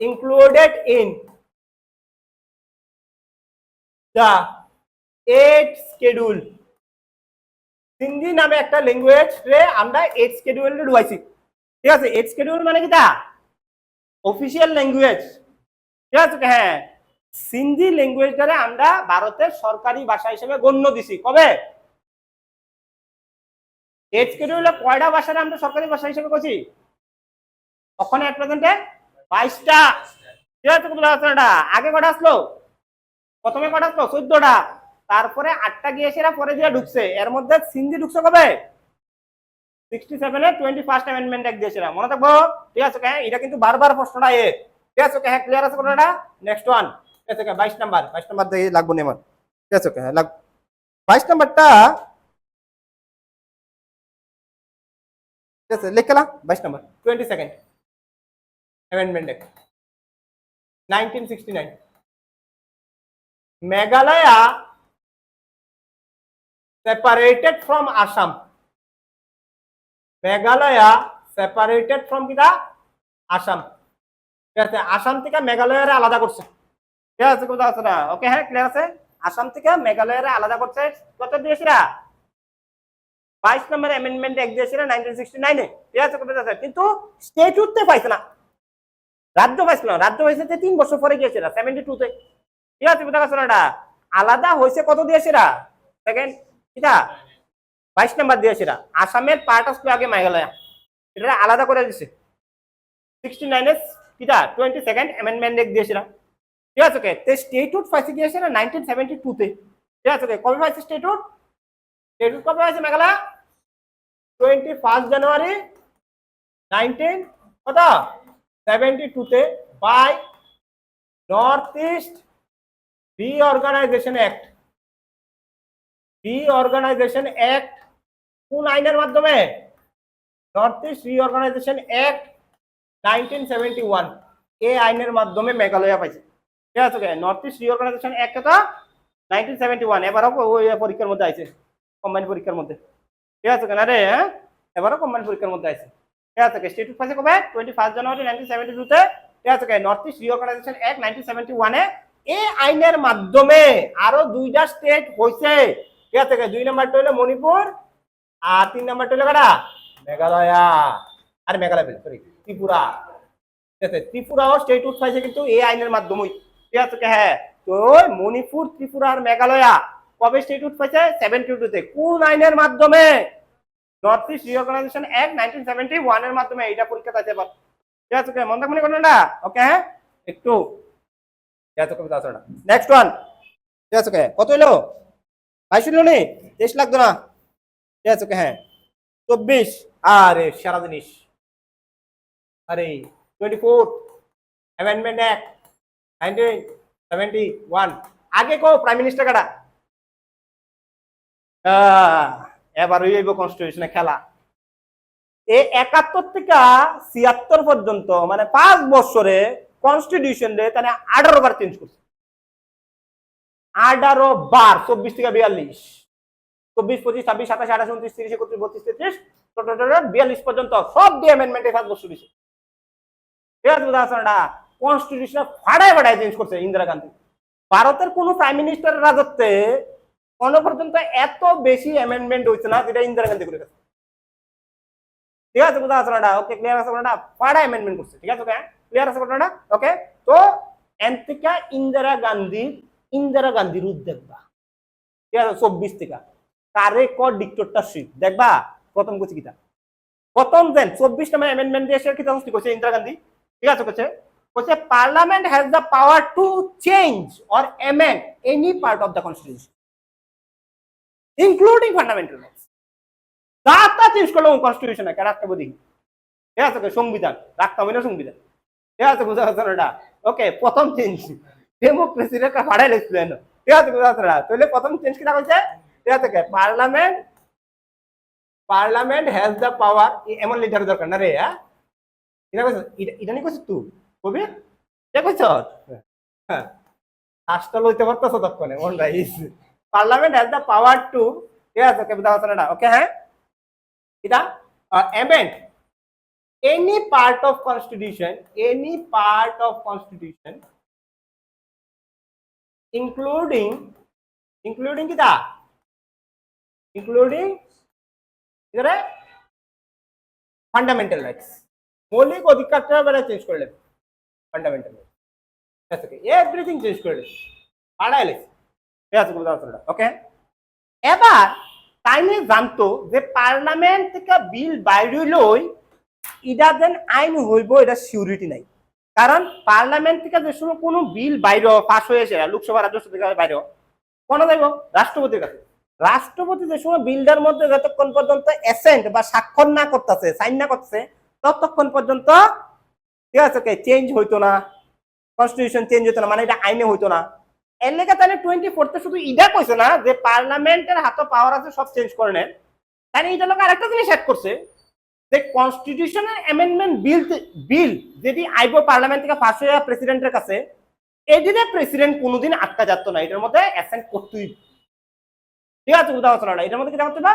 included in the 8th schedule। Sindhi নামে একটা ল্যাঙ্গুয়েজ রে আমরা 8th schedule এ ঢুকাইছি, ঠিক আছে। 8th schedule মানে কি? তা অফিশিয়াল ল্যাঙ্গুয়েজ, ঠিক আছে, হ্যাঁ, সিন্ধি ল্যাঙ্গুয়েজটারে আমরা ভারতের সরকারি ভাষা হিসেবে গণ্য দিছি কবে? 8th শিডিউলে কয়টা ভাষারে আমরা সরকারি ভাষা হিসেবে করছি? তখন এট প্রেজেন্টে 22টা। ঠিক আছে, আগে কটা আসলো? প্রথমে কটা আসলো? 14টা। তারপরে 8টা গিয়েছে, পরে দিয়ে ঢুকছে। এর মধ্যে সিন্ধি ঢুকছে কবে? 67-এ 21st অ্যামেন্ডমেন্ট অ্যাক্ট দিয়েছিল, মনে থাকবো? ঠিক আছে, হ্যাঁ, এটা কিন্তু বারবার প্রশ্নটা ঠিক আছে, হ্যাঁ, ক্লিয়ার আছে কোনটা? নেক্সট ওয়ান, ঠিক আছে, 22 নাম্বার দিয়ে লাগবো নেই আমার। ঠিক আছে, হ্যাঁ, 22 নাম্বারটা, ঠিক আছে, লিখলা 22 number 22nd amendment act 1969। Meghalaya separated from Assam. Meghalaya separated from কিটা? আসাম। ঠিক আছে, আসাম থেকে মেঘালয়ের আলাদা করছে। ঠিক আছে, কথা আছে না? ওকে, হ্যাঁ, ক্লিয়ার আছে। আসাম থেকে মেঘালয়ের আলাদা করছে কত দিয়েছিলা? 22 নম্বর অ্যামেন্ডমেন্ট অ্যাক্ট দিয়েছিল 1969-এ। ঠিক আছে, কথা আছে, কিন্তু স্টেট উঠতে পাইছে না, রাজ্য পাইছিল না। রাজ্য হয়েছে 3 বছর পরে গিয়েছিল 72-তে। ঠিক আছে, কথা আছে না? আলাদা হয়েছে কত দিয়েছিল? সেকেন্ড কিটা 22 নাম্বার দিয়েছিল। আসামের পার্ট আসলো আগে মেঘালয়া, এটা আলাদা করে দিছে 69-এর কিটা 22nd অ্যামেন্ডমেন্ট অ্যাক্ট দিয়েছিল। ঠিক আছে, ওকে, তে স্টেটহুড পাইছে গিয়েছিল 1972-তে। ঠিক আছে, ওকে, কবে পাইছে স্টেটহুড? স্টেটহুড কবে পাইছে মেঘালয়? 21 জানুয়ারি 1972-তে by North East reorganisation act. Reorganisation act কোন আইনের মাধ্যমে? নর্থ ইস্ট রিঅর্গানাইজেশন অ্যাক্ট 1971, এই আইনের মাধ্যমে মেঘালয়া পাইছে। ঠিক আছে, নর্থ ইস্ট রিঅর্গানাইজেশন অ্যাক্ট এটা 1971, এবারও ওই পরীক্ষার মধ্যে আছে, কম্বাইন পরীক্ষার মধ্যে। ঠিক আছে, না রে? হ্যাঁ, এবারও কম্বাইন পরীক্ষার মধ্যে আছে। ঠিক আছে, স্টেটহুড পাইছে কবে? 21 জানুয়ারি 1972-তে। ঠিক আছে, নর্থ ইস্ট রিঅর্গানাইজেশন অ্যাক্ট 1971-এ এই আইনের মাধ্যমে আরো 2টা স্টেট হয়েছে। ঠিক আছে, 2 নাম্বারটা হলো মণিপুর, আর 3 নাম্বারটা হলো কারা? মেঘালয়া। আর মেঘালয় সরি, ত্রিপুরা। ঠিক আছে, ত্রিপুরাও স্টেটহুড পাইছে কিন্তু এই আইনের মাধ্যমে। ঠিক আছে, হ্যাঁ, তো মণিপুর, ত্রিপুরা আর মেঘালয়া কবে স্টেটহুড পাইছে? 72-তে। কোন আইনের মাধ্যমে? নর্থ ইস্ট রিঅর্গানাইজেশন অ্যাক্ট 1971 এর মাধ্যমে। এটা পরীক্ষা আছে এবার। ঠিক আছে, মনে থাকবে কোনটা? ওকে, হ্যাঁ, একটু ঠিক আছে, কবিতা আছে না। নেক্সট ওয়ান, ঠিক আছে, কত হলো? 22 হলো নি, 23 লাগতো না। ঠিক আছে, হ্যাঁ, 24। আরে সারা জিনিস, আরে 24th অ্যামেন্ডমেন্ট অ্যাক্ট 1971। আগে কো প্রাইম মিনিস্টার কাটা? এবার হইব কনস্টিটিউশনে খেলা। এই 71 থেকে 76 পর্যন্ত, মানে 5 বছরে কনস্টিটিউশন রে তাহলে 18 বার চেঞ্জ করছে। 18 বার, 24 থেকে 42, 24, 25, 26, 27, 28, 29, 30, 31, 32, 33, 42 পর্যন্ত সব দিয়ে অ্যামেন্ডমেন্টে 5 বছর দিছে। ঠিক আছে, কনস্টিটিউশন ফাড়ায় ফাড়ায় চেঞ্জ করছে ইন্দিরা গান্ধী। ভারতের কোন প্রাইম মিনিস্টারের রাজত্বে কোন পর্যন্ত এত বেশি অ্যামেন্ডমেন্ট হয়েছে না, যেটা ইন্দিরা গান্ধী করে গেছে। ঠিক আছে, কোথাও আছে না? ওকে, ক্লিয়ার আছে কোনটা? ফাড়া অ্যামেন্ডমেন্ট করছে। ঠিক আছে, ওকে, ক্লিয়ার আছে কোনটা? ওকে, তো এনতিকা ইন্দিরা গান্ধীর রূপ দেখবা। ঠিক আছে, 24 থেকে কারে ক ডিক্টেটরশিপ দেখবা। প্রথম কিছু কিটা, প্রথম দেন 24 নম্বর অ্যামেন্ডমেন্ট দিয়ে সে কিটা কি করছে ইন্দিরা গান্ধী? ঠিক আছে, বলছে parliament has the power to change or amend any part of the constitution including fundamental rights. তা চেঞ্জ করলো কনস্টিটিউশনে রাষ্ট্রপতি। ঠিক আছে, সংবিধান রাখতে হবে না সংবিধান। ঠিক আছে, বুঝা যাচ্ছে না? ওকে, প্রথম চেঞ্জ ডেমোক্রেসির একটা ফাড়াই লেগছিল। ঠিক আছে, বুঝা যাচ্ছে না? তাহলে প্রথম চেঞ্জ কিটা হয়েছে? ঠিক আছে, পার্লামেন্ট হ্যাজ দ্য পাওয়ার, এমন লিডার দরকার না রে। হ্যাঁ, এটা নিয়ে করছিস তুই কবি? কে কইছ? হ্যাঁ, কাজটা লইতে পারতেছ তৎক্ষণে, মন রাইস। Parliament has the power to, ঠিক আছে, বুঝা যাচ্ছে না? ওকে, হ্যাঁ, এটা amend any part of constitution including kita including এবারে ফান্ডামেন্টাল রাইটস, মৌলিক অধিকারটা এবারে চেঞ্জ করলেন ফান্ডামেন্টাল। ঠিক আছে এভরিথিং চেঞ্জ করে দিয়েছে পাড়ায় লেছে ঠিক আছে ওকে এবার তাইনে জানতো যে পার্লামেন্ট থেকে বিল বাইরে লই এটা যেন আইন হইব এটা সিউরিটি নাই কারণ পার্লামেন্ট থেকে যে সময় কোনো বিল বাইরে পাস হয়েছে লোকসভা রাজ্যসভা থেকে বাইরে কোন যাইব রাষ্ট্রপতির কাছে রাষ্ট্রপতি যে সময় বিলটার মধ্যে যতক্ষণ পর্যন্ত এসেন্ট বা স্বাক্ষর না করতেছে সাইন না করতেছে ততক্ষণ পর্যন্ত ঠিক আছে চেঞ্জ হইতো না কনস্টিটিউশন চেঞ্জ হইতো না মানে এটা আইনে হইতো না এর লেগে তাহলে 24তে শুধু ইডা কইছে না যে পার্লামেন্টের হাতে পাওয়ার আছে সব চেঞ্জ করে নেন তাহলে এটা লোক আরেকটা জিনিস অ্যাড করছে যে কনস্টিটিউশনাল অ্যামেন্ডমেন্ট বিল যেটি আইব পার্লামেন্ট থেকে পাস হয়ে প্রেসিডেন্টের কাছে এদিকে প্রেসিডেন্ট কোনোদিন আটকা যেত না এটার মধ্যে অ্যাসেন্ট করতেই ঠিক আছে উদাহরণ এটার মধ্যে কি জানতে না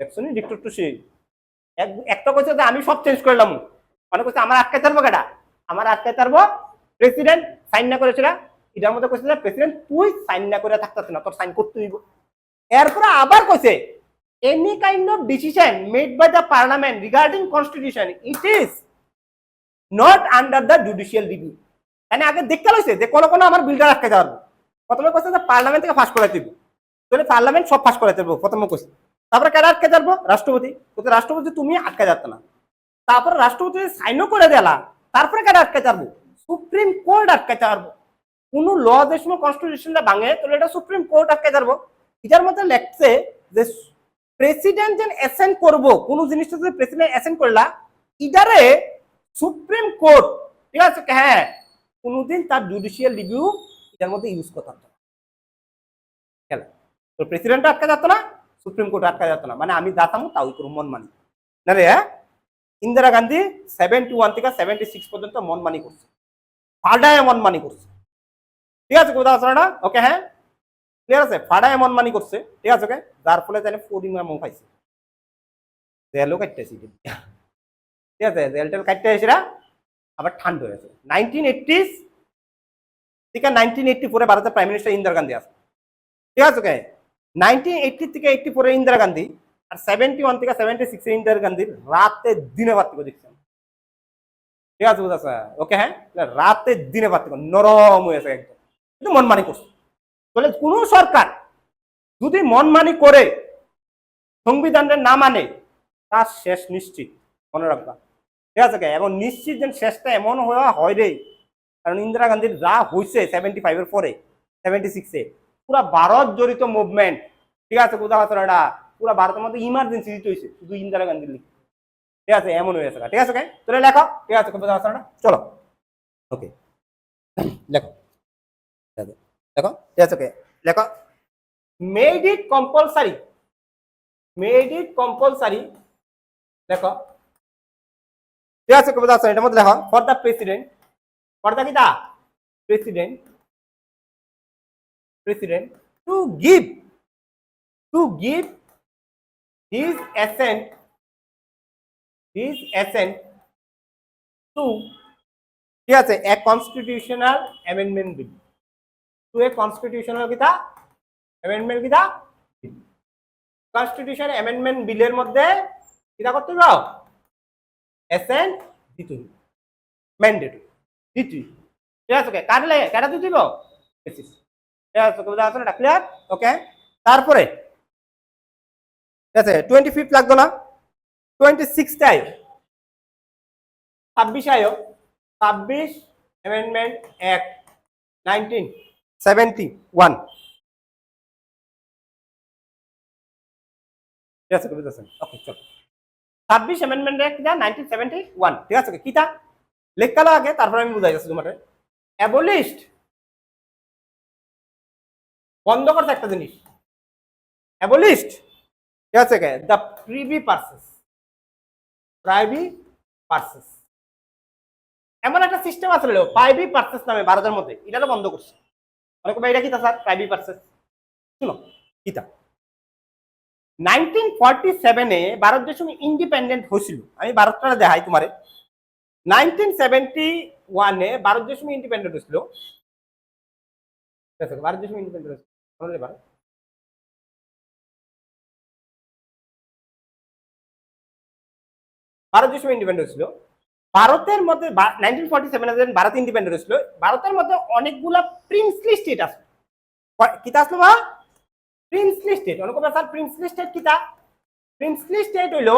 দেখছনি ডিক্টেটরশিপ একটা কইছে যে আমি সব চেঞ্জ করলাম মানে কইছে আমার আটকাই থাকবো কেটা আমার আটকাই থাকবো প্রেসিডেন্ট সাইন না করেছিল এটার মধ্যে কইছে যে প্রেসিডেন্ট তুই সাইন না করে থাকতেছ না তোর সাইন করতে হইব এরপরে আবার কইছে any kind of decision made by the parliament regarding constitution it is not under the judicial review মানে আগে দেখতে লইছে যে কোন কোন আমার বিলটা রাখতে যাবো প্রথমে কইছে যে পার্লামেন্ট থেকে পাস করাই দিব তাহলে পার্লামেন্ট সব পাস করাই দেব প্রথমে কইছে তারপরে কারা আটকে যাবো রাষ্ট্রপতি কইছে রাষ্ট্রপতি তুমি আটকে যাচ্ছ না তারপরে রাষ্ট্রপতি সাইনও করে দেলা তারপরে কারা আটকে যাবো সুপ্রিম কোর্ট আটকে যাবো কোন ল যে সময় কনস্টিটিউশনটা ভাঙে তাহলে এটা সুপ্রিম কোর্ট আটকে যাবো এটার মধ্যে লেখছে যে প্রেসিডেন্ট যেন অ্যাসেন্ট করব কোন জিনিসটা যদি প্রেসিডেন্ট অ্যাসেন্ট করলা ইদারে সুপ্রিম কোর্ট ঠিক আছে হ্যাঁ কোনদিন তার জুডিশিয়াল রিভিউ এটার মধ্যে ইউজ করতে হবে কেন তো প্রেসিডেন্ট আটকা যেত না সুপ্রিম কোর্ট আটকা যেত না মানে আমি যাতাম তাও করুম মন মানি না রে হ্যাঁ ইন্দিরা গান্ধী 71 থেকে 76 পর্যন্ত মন মানি করছে ফাডায় মন মানি করছে ঠিক আছে কোথাও আছে না ওকে হ্যাঁ ক্লিয়ার আছে ফাড়া এমন মানি করছে ঠিক আছে ওকে যার ফলে তাহলে পরিমাণ পাইছে জেলও কাটতেছি ঠিক আছে জেল টেল কাটতে এসেরা আবার ঠান্ডা হয়েছে 1980s থেকে 1984 ভারতের প্রাইম মিনিস্টার ইন্দিরা গান্ধী আছে ঠিক আছে ওকে 1980 থেকে 84 ইন্দিরা গান্ধী আর 71 থেকে 76 ইন্দিরা গান্ধী রাতে দিনে পার্থক্য দেখছেন ঠিক আছে বুঝা ওকে হ্যাঁ রাতে দিনে পার্থক্য নরম হয়েছে একদম কিন্তু মন মানি করছে তাহলে কোন সরকার যদি মনমানি করে সংবিধানের না মানে তার শেষ নিশ্চিত মনে রাখবা ঠিক আছে এবং নিশ্চিত যে শেষটা এমন হওয়া হয় রে কারণ ইন্দিরা গান্ধীর যা হয়েছে 75 পরে 76 পুরা ভারত জড়িত মুভমেন্ট ঠিক আছে কোথাও আছে এটা পুরা ভারতের মধ্যে ইমার্জেন্সি দিতে হয়েছে শুধু ইন্দিরা গান্ধীর লিখে ঠিক আছে এমন হয়েছে ঠিক আছে তাহলে লেখো ঠিক আছে কোথাও আছে চলো ওকে লেখো দেখো ঠিক আছে ওকে লেখো মেড ইট কম্পালসারি লেখো ঠিক আছে কবিতা আছে এটার মধ্যে লেখো ফর দ্য প্রেসিডেন্ট কি the president to give his assent to ঠিক আছে a constitutional amendment bill to a constitutional কিতা অ্যামেন্ডমেন্ট কিতা কনস্টিটিউশন অ্যামেন্ডমেন্ট বিলের মধ্যে কিতা করতে হবে অ্যাসেন্ট দিতে হবে ম্যান্ডেটরি দিতে ঠিক আছে ওকে কাটলে কেটা দিতে দিব বেসিস ঠিক আছে কবিতা আছে না ক্লিয়ার ওকে তারপরে ঠিক আছে 25 লাগতো না 26 টাই 26 আয়ো 26 অ্যামেন্ডমেন্ট অ্যাক্ট 1971 ঠিক আছে কবিতা আছে ওকে চল 26 অ্যামেন্ডমেন্ট অ্যাক্ট 1971 ঠিক আছে কিটা লেখালো আগে তারপর আমি বুঝাই যাচ্ছি তোমাদের অ্যাবলিশড বন্ধ করতে একটা জিনিস অ্যাবলিশড ঠিক আছে দ্য প্রিভি পার্সেস এমন একটা সিস্টেম আছে প্রাইভি পার্সেস নামে ভারতের মধ্যে এটা তো বন্ধ করছে অনেক এটা কিতা স্যার প্রাইভি পার্সেস শুনো কিতা 1947 এ ভারত যে সময় ইন্ডিপেন্ডেন্ট হয়েছিল আমি ভারতটা দেখাই তোমারে 1971 এ ভারত যে সময় ইন্ডিপেন্ডেন্ট হয়েছিল ভারত যে সময় ইন্ডিপেন্ডেন্ট হয়েছিল ভারত যে সময় ইন্ডিপেন্ডেন্ট হয়েছিল ভারতের মধ্যে 1947 ভারত ইন্ডিপেন্ডেন্ট হয়েছিল, ভারতের মধ্যে অনেকগুলা প্রিন্সলি স্টেট আছে। কিতা আসলো বা প্রিন্সলি স্টেট, অনেক স্যার প্রিন্সলি স্টেট কিতা? প্রিন্সলি স্টেট হইলো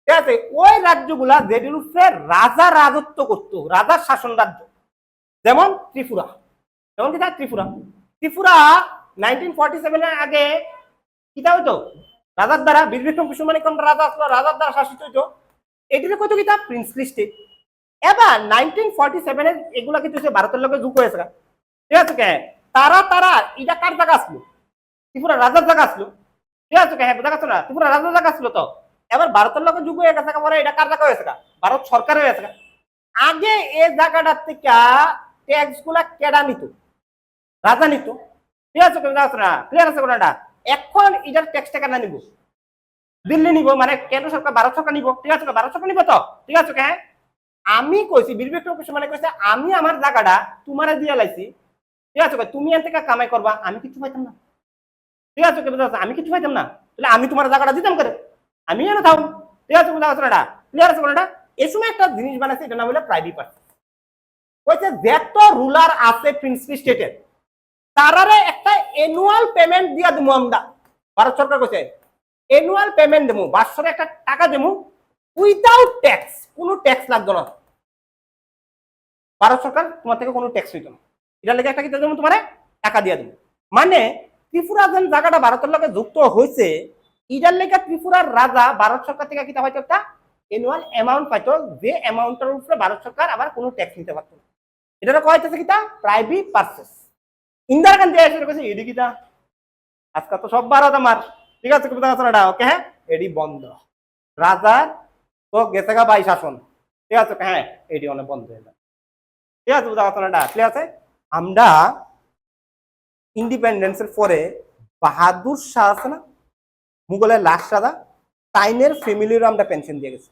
ঠিক আছে ওই রাজ্যগুলা যেটির উপরে রাজা রাজত্ব করতো, রাজার শাসন রাজ্য। যেমন ত্রিপুরা, যেমন কিতা ত্রিপুরা, ত্রিপুরা 1947 এর আগে কিতা হইতো রাজার দ্বারা, বীর বিক্রম কৃষ্ণ মানে কোন রাজা আসলো, রাজার দ্বারা শাসিত হইতো, এটিতে কইতো কিতা প্রিন্সলি স্টেট। এবার 1947 এর এগুলা কিন্তু ভারতের লোকে যুগ হয়েছে, ঠিক আছে কে তারা তারা এটা কার জায়গা আসলো? ত্রিপুরা রাজার জায়গা আসলো, ঠিক আছে কে হ্যাঁ বোঝা গেছে না? ত্রিপুরা রাজার জায়গা আসলো। তো এবার ভারতের লোকে যুগ হয়ে গেছে, পরে এটা কার জায়গা হয়েছে? ভারত সরকার হয়ে গেছে। আগে এই জায়গাটার থেকে ট্যাক্স গুলা কেডা নিত? রাজা নিত, ঠিক আছে না? ক্লিয়ার আছে কোনটা? এখন এটার ট্যাক্সটা কেনা নিব? দিল্লি নিব, মানে কেন্দ্র সরকার, ভারত সরকার নিব, ঠিক আছে ভারত সরকার নিব। তো ঠিক আছে হ্যাঁ আমি কইছি বীর বিক্রম কৃষ্ণ মানে কইছে আমি আমার জায়গাটা তোমারে দিয়া লাইছি, ঠিক আছে তুমি এর থেকে কামাই করবা, আমি কিছু পাইতাম না, ঠিক আছে আমি কিছু পাইতাম না, তাহলে আমি তোমার জায়গাটা দিতাম করে, আমি এনে থাম, ঠিক আছে বুঝা গেছে না? ক্লিয়ার আছে কোনটা? এই সময় একটা জিনিস বানাইছে, এটা নাম হলো প্রাইভেট পার্টি। কইছে যত রুলার আছে প্রিন্সলি স্টেটের তারারে একটা অ্যানুয়াল পেমেন্ট দিয়া দেবো আমরা। ভারত সরকার কইছে অ্যানুয়াল পেমেন্ট দেবো, বাৎসরে একটা টাকা দেবো উইদাউট ট্যাক্স, কোনো ট্যাক্স লাগতো না। ভারত সরকার তোমার থেকে কোনো ট্যাক্স হইতো না, এটার লেগে একটা কি দেবো তোমার টাকা দিয়ে দেবো। মানে ত্রিপুরা যেন জায়গাটা ভারতের লগে যুক্ত হয়েছে, এটার লেগে ত্রিপুরার রাজা ভারত সরকার থেকে কিতা হয়তো একটা অ্যানুয়াল অ্যামাউন্ট পাইতো, যে অ্যামাউন্টের উপরে ভারত সরকার আবার কোনো ট্যাক্স নিতে পারতো না। এটা কয় হইতেছে কিতা প্রাইভেট পারচেস। ইন্দিরা গান্ধী এসে কইছে এডি কিতা, আজকাল তো সব ভারত আমার, ঠিক আছে ওকে হ্যাঁ এডি বন্ধ, রাজার তো গেছে গা বাই শাসন, ঠিক আছে হ্যাঁ এডি অনেক বন্ধ হয়ে যায়, ঠিক আছে বুঝা কথা না? ঠিক আছে আমরা ইন্ডিপেন্ডেন্সের পরে বাহাদুর শাহ আছে না, মুঘলের লাস্ট রাজা, তাইনের ফ্যামিলির আমরা পেনশন দিয়ে গেছি,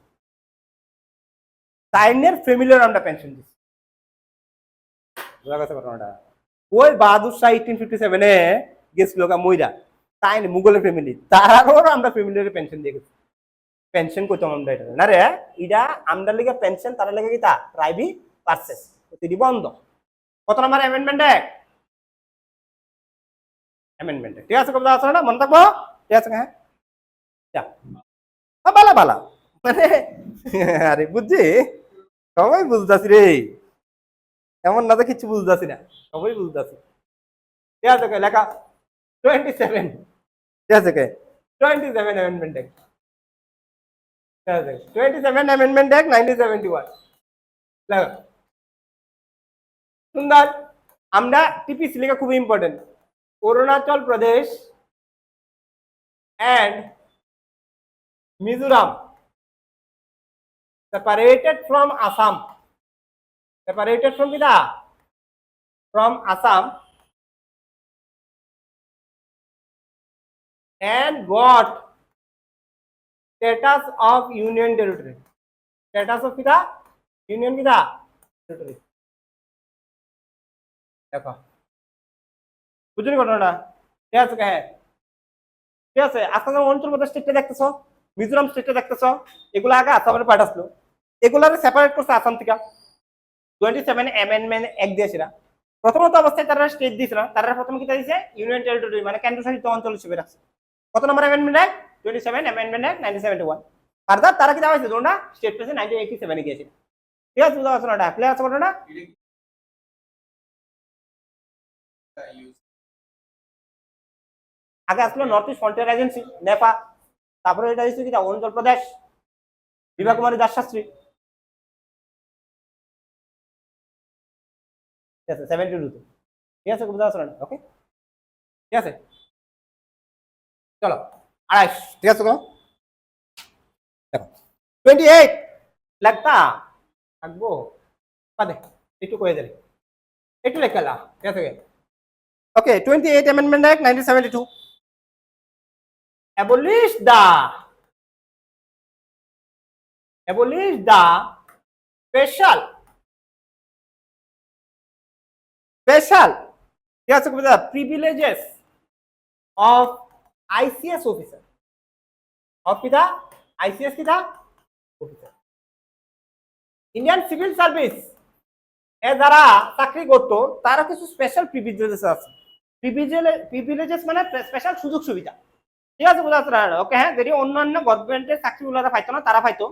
তাইনের ফ্যামিলির আমরা পেনশন দিচ্ছি, বুঝা গেছে ঘটনাটা? ওই বাহাদুর শাহ 1857 গেছিল মইরা, তাই মুঘলের ফ্যামিলি, তারারও আমরা ফ্যামিলির পেনশন দিয়ে গেছি। পেনশন করতাম আমরা এটা না রে, এটা আমরা লেগে পেনশন, তারা লেগে কি তা প্রাইভেট পারচেস প্রতিটি বন্ধ। কত নম্বর অ্যামেন্ডমেন্ট অ্যাক্ট? অ্যামেন্ডমেন্ট, ঠিক আছে কথা আছে না, মনে থাকবো, ঠিক আছে হ্যাঁ বালা বালা মানে আরে বুঝছি, সবাই বুঝতেছি রে, এমন না তো কিছু বুঝতেছি না, সবাই বুঝতেছি। ঠিক আছে লেখা 27, ঠিক আছে 27 অ্যামেন্ডমেন্ট অ্যাক্ট, 27 অ্যামেন্ডমেন্ট অ্যাক্ট 1971 লেখা সুন্দর। আমরা টিপিসি লেখা খুব important. Arunachal Pradesh and Mizoram separated from Assam, separated from Kida, from Assam, and got status of union territory, status of Kida union Kida territory। দেখো বুঝলি ঘটনাটা? ঠিক আছে হ্যাঁ ঠিক আছে। আসাম অঞ্চলপ্রদেশ স্টেটটা দেখতেছো, মিজোরাম স্টেটটা দেখতেছো, এগুলো আগে আসামের পার্ট আসলো, এগুলারে সেপারেট করছে আসাম থেকে 27 অ্যামেন্ডমেন্ট অ্যাক্ট দিয়েছিল। প্রথমত অবস্থায় তারা স্টেট দিয়েছিল না, তারা প্রথমে কি দিয়েছে ইউনিয়ন টেরিটরি মানে কেন্দ্রশাসিত অঞ্চল হিসেবে রাখছে। কত নম্বর amendment act? 27 amendment act 1971। Further তারা কি দেওয়া হয়েছে তোমরা স্টেট পেয়েছে 1987 এ গিয়েছিল। ঠিক আছে বুঝতে পারছো না? ক্লিয়ার আছে ঘটনা? আগে আসলো north east frontier agency Nepa, তারপরে এটা হচ্ছে কি অরুণাচল প্রদেশ বিভা কুমারী দাস শাস্ত্রী, ঠিক আছে 72 তে। ঠিক আছে বুঝতে পারছো না? ওকে ঠিক আছে চলো 28, ঠিক আছে দেখো 28 লাগতা থাকবো পাদে একটু কয়ে দিলে একটু লেখালা, ঠিক আছে ওকে। 28 amendment act 1972 abolish the special ঠিক আছে privileges of ICS officer, of কিটা ICS কিটা officer। ইন্ডিয়ান সিভিল সার্ভিস এ যারা চাকরি করতো তারা কিছু স্পেশাল প্রিভিলেজেস আছে। প্রিভিলেজেস মানে স্পেশাল সুযোগ সুবিধা, ঠিক আছে বুঝা যাচ্ছে? ওকে, হ্যাঁ, যদি অন্যান্য গভর্নমেন্টের চাকরিগুলোরা পাইতো না, তারা পাইতো।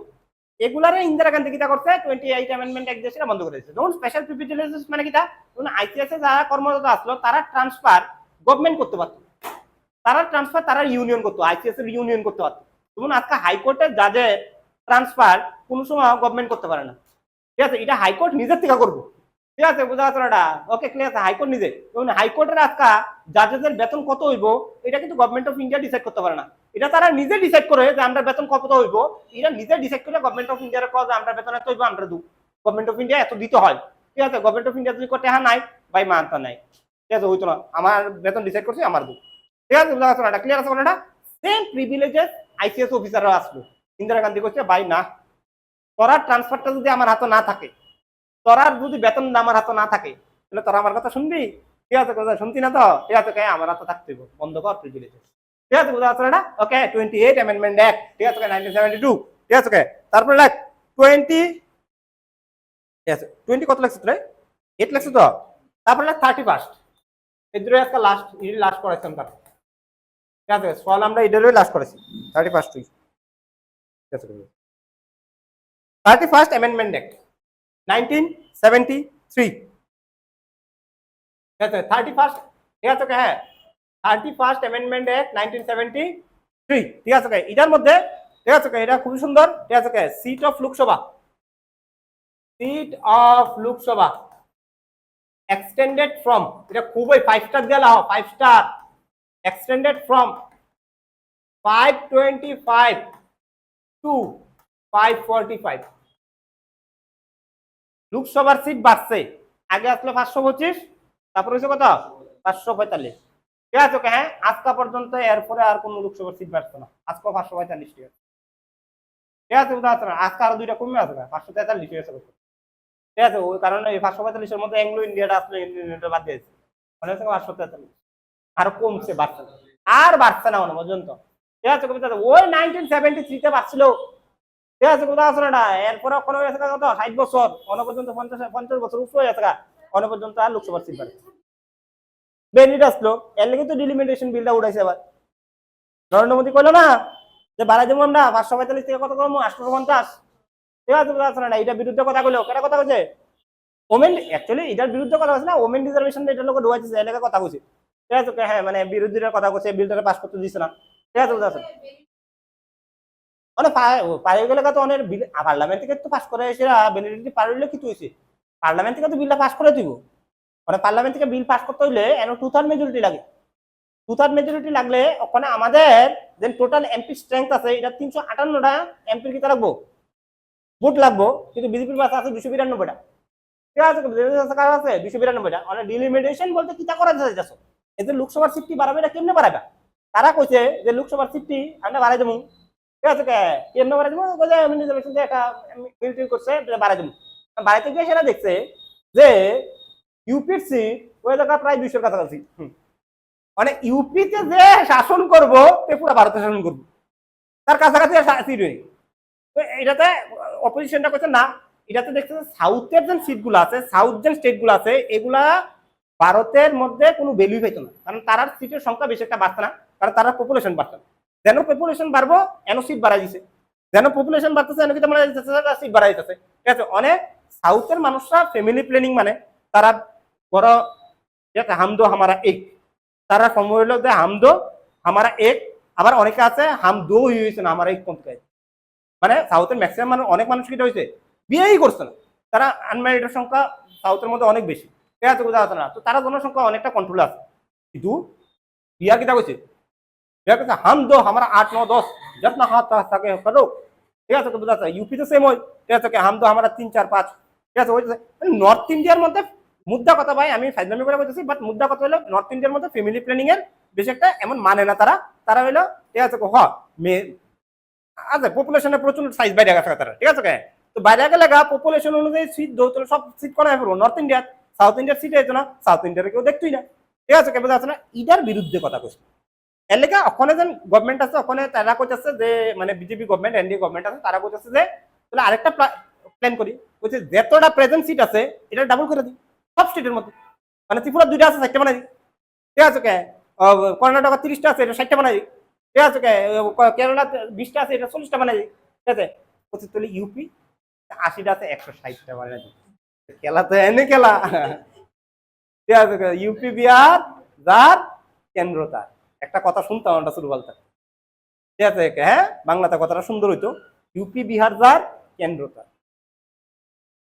এগুলারে ইন্দিরা গান্ধী কিটা করছে 28 অ্যামেন্ডমেন্ট অ্যাক্ট দিয়ে সেটা বন্ধ করে দিয়েছে। যেমন স্পেশাল প্রিভিলেজেস মানে কিটা, যেমন আইসিএস এ যারা কর্মরত আসলো তারা ট্রান্সফার গভর্নমেন্ট করতে পারতো, তারা ট্রান্সফার তারা ইউনিয়ন করতো, আইসিএস এর ইউনিয়ন করতে পারতো। যেমন আজকে হাইকোর্টের যাদের ট্রান্সফার কোনো সময় গভর্নমেন্ট করতে পারে না, ঠিক আছে? এটা হাইকোর্ট নিজের থেকে করবো, ঠিক আছে বুঝা যাচ্ছে না? ওকে, ক্লিয়ার আছে? হাইকোর্ট নিজে, যেমন হাইকোর্টের আজকা জাজেদের বেতন কত হইব এটা কিন্তু গভর্নমেন্ট অফ ইন্ডিয়া ডিসাইড করতে পারে না, এটা তারা নিজে ডিসাইড করে যে আমরা বেতন কত হইব, এটা নিজে ডিসাইড করে গভর্নমেন্ট অফ ইন্ডিয়ার কজ আমরা বেতন এত হইব, আমরা দু গভর্নমেন্ট অফ ইন্ডিয়া এত দিতে হয়, ঠিক আছে? গভর্নমেন্ট অফ ইন্ডিয়া যদি করতে হ্যাঁ নাই ভাই মানতা নাই, ঠিক আছে? হইতো না, আমার বেতন ডিসাইড করছি আমার দু, ঠিক আছে বুঝা যাচ্ছে না? ক্লিয়ার আছে কোনটা? সেম প্রিভিলেজেস আইসিএস অফিসাররা আসলো, ইন্দিরা গান্ধী করছে ভাই না, তোরা ট্রান্সফারটা যদি আমার হাতে না থাকে, তোরার যদি বেতন আমার হাতে না থাকে, তাহলে তোরা আমার কথা শুনবি? ঠিক আছে, কথা শুনতি না তো, ঠিক আছে? আমার হাতে থাকতে বন্ধ কর প্রিভিলেজেস, ঠিক আছে বুঝা যাচ্ছে না? ওকে, 28 অ্যামেন্ডমেন্ট অ্যাক্ট, ঠিক আছে, 1972, ঠিক আছে? তারপরে লাগ 20, ঠিক আছে 20 কত লাগছে রে? 8 লাগছে তো। তারপরে লাগ 31, এদের আজকে লাস্ট লাস্ট করেছিলাম তার, ঠিক আছে? সল আমরা এদেরই লাস্ট করেছি 31 ঠিক আছে? 31st অ্যামেন্ডমেন্ট অ্যাক্ট 1973, ঠিক আছে? 31st, ঠিক আছে? হ্যাঁ, 31st অ্যামেন্ডমেন্ট অ্যাক্ট 1973, ঠিক আছে? এটার মধ্যে, ঠিক আছে, এটা খুবই সুন্দর, ঠিক আছে? Seat of Lok Sabha, seat of Lok Sabha extended from, এটা খুবই 5 স্টার দেওয়া হয়, 5 স্টার, এক্সটেন্ডেড ফ্রম 525 টু 545, লোকসভার সিট বাড়ছে, আগে আসলো 525, তারপরে হয়েছে কত 545, ঠিক আছে? হ্যাঁ, আজকা পর্যন্ত এরপরে আর কোন লোকসভার সিট বাড়ছে না, আজকে 545, ঠিক আছে? ঠিক আছে বুঝা যাচ্ছে না? আজকে আরো দুইটা কমে আছে 543, ঠিক আছে? ঠিক আছে, ওই কারণে এই 545-এর মধ্যে অ্যাংলো ইন্ডিয়াটা আসলে ইন্ডিয়াটা বাদ দিয়েছে, মানে হচ্ছে 543, আরো কমছে, বাড়ছে না, আর বাড়ছে না মনে পর্যন্ত, ঠিক আছে? ওই 1973-তে বাড়ছিল, ঠিক আছে বুঝা যাচ্ছে না? এরপরে ওখানে হয়ে গেছে কত 60 বছর, অন্য পর্যন্ত 50 বছর উপরে হয়ে গেছে, অন্য পর্যন্ত আর লোকসভার সিট বাড়ছে। বেনিট আসলো, এর লেগে তো ডিলিমিটেশন বিলটা উঠাইছে আবার, নরেন্দ্র মোদী কইলো না যে বাড়াই দেবো আমরা 545 থেকে কত করবো 850, ঠিক আছে বুঝা যাচ্ছে না? এটার বিরুদ্ধে কথা কইলো, কেটা কথা কইছে? ওমেন, অ্যাকচুয়ালি এটার বিরুদ্ধে কথা কইছে না, ওমেন রিজার্ভেশন এটার লোক ঢুকাইছে, এর লেগে কথা কইছে, ঠিক আছে? হ্যাঁ, মানে বিরোধীরা কথা কইছে, বিলটা পাস করতে দিছে না, ঠিক আছে বুঝা যাচ্ছে? মানে পারে গেলে তো অনেক পার্লামেন্ট থেকে তো পাস করে এসে ভ্যালিডিটি পার হইলে কি হয়েছে, পার্লামেন্ট থেকে তো বিলটা পাস করে দিব, মানে পার্লামেন্ট থেকে বিল পাস করতে হইলে এন 2/3 মেজরিটি লাগে, 2/3 মেজরিটি লাগলে ওখানে আমাদের যে টোটাল এমপি স্ট্রেংথ আছে এটা 358টা এমপির কি রাখবো ভোট লাগবো, কিন্তু বিজেপির পাশে আছে 292টা, ঠিক আছে? আছে 292টা, মানে ডিলিমিটেশন বলতে কিটা করা যাইতেছে, এতে লোকসভার সিটটি বাড়াবে, এটা কেমনে বাড়াবে? তারা কইছে যে লোকসভার সিটটি আমরা বাড়াই দেবো, ঠিক আছে? কেমনে বাড়াই দেবো, একটা মিলিটারি করছে বাড়াই দেবো, বাড়াইতে গিয়ে সেটা দেখছে যে ইউপির সিট ওই জায়গা প্রায় 200-র কাছাকাছি, মানে ইউপিতে যে শাসন করবো সে পুরো ভারতে শাসন করবো, তার কাছাকাছি সিট হয়ে, এটাতে অপোজিশনটা করছে না, এটাতে দেখছে সাউথের যে সিটগুলো আছে, সাউথ যে স্টেটগুলো আছে এগুলা ভারতের মধ্যে কোনো ভ্যালু পাইতো না, কারণ তার সিটের সংখ্যা বেশি একটা বাড়ছে না, কারণ তারা পপুলেশন বাড়ছে না, যেন পপুলেশন বাড়বো এন সিট বাড়াই দিছে, যেন পপুলেশন বাড়তেছে এন কিন্তু সিট বাড়াই দিতেছে, ঠিক আছে? অনেক সাউথের মানুষরা ফ্যামিলি প্ল্যানিং মানে তারা বড় হামদো হামারা এক, তারা সময় হলো যে হামদো হামারা এক, আবার অনেকে আছে হাম দো হয়েছে না আমার এক কমতে, মানে সাউথের ম্যাক্সিমাম মানুষ, অনেক মানুষ কিটা হয়েছে বিয়েই করছে না, তারা আনম্যারিডের সংখ্যা সাউথের মধ্যে অনেক বেশি, ঠিক আছে বোঝা যাচ্ছে না? তো তারা জনসংখ্যা অনেকটা কন্ট্রোল আছে, কিন্তু বিয়া কিটা কইছে, বিয়া কইছে হাম দো হামারা 8 9 10 যত না হাত থাকে করো, ঠিক আছে? তো বোঝা যাচ্ছে ইউপি তো সেম হয়, ঠিক আছে? হাম দো হামারা 3 4 5, ঠিক আছে? নর্থ ইন্ডিয়ার মধ্যে মুদ্রা কথা ভাই আমি ফাইজলামি করে বলতেছি, বাট মুদ্রা কথা হলো নর্থ ইন্ডিয়ার মধ্যে ফ্যামিলি প্ল্যানিং এর বেশি একটা এমন মানে না, তারা হইলো, ঠিক আছে? আচ্ছা পপুলেশনের প্রচুর সাইজ বাইরে গেছে তারা, ঠিক আছে? তো বাইরে গেলে পপুলেশন অনুযায়ী সিট দৌতলে সব সিট করা পড়বো, নর্থ ইন্ডিয়ার সাউথ ইন্ডিয়ার সিট হইতো না, সাউথ ইন্ডিয়ার কেউ দেখতোই না, ঠিক আছে? বোঝা যাচ্ছে না? ইটার বিরুদ্ধে কথা কইছে, এর লেগে ওখানে যেন গভর্নমেন্ট আছে ওখানে তারা কইতেছে যে মানে বিজেপি গভর্নমেন্ট এনডিএ গভর্নমেন্ট আছে, তারা কইতেছে যে তাহলে আরেকটা প্ল্যান করি, বলছে যতটা প্রেজেন্ট সিট আছে এটা ডাবল করে দিই সব স্টেটের মধ্যে, মানে ত্রিপুরা 2টা আছে 4টা বানাই দিই, ঠিক আছে কে, কর্ণাটক 30টা আছে এটা 60টা বানাই দিই, ঠিক আছে কে, কেরালা 20টা আছে এটা 40টা বানাই দিই, ঠিক আছে, বলছে তাহলে ইউপি 80টা আছে 160টা বানাই দিই, খেলা তো এনে খেলা, ঠিক আছে, ইউপি বিহার যার কেন্দ্র তার, একটা কথা শুনতাম আমরা শুরু বলতে, ঠিক আছে, হ্যাঁ বাংলাতে কথাটা সুন্দর হইতো, ইউপি বিহার যার কেন্দ্র তার,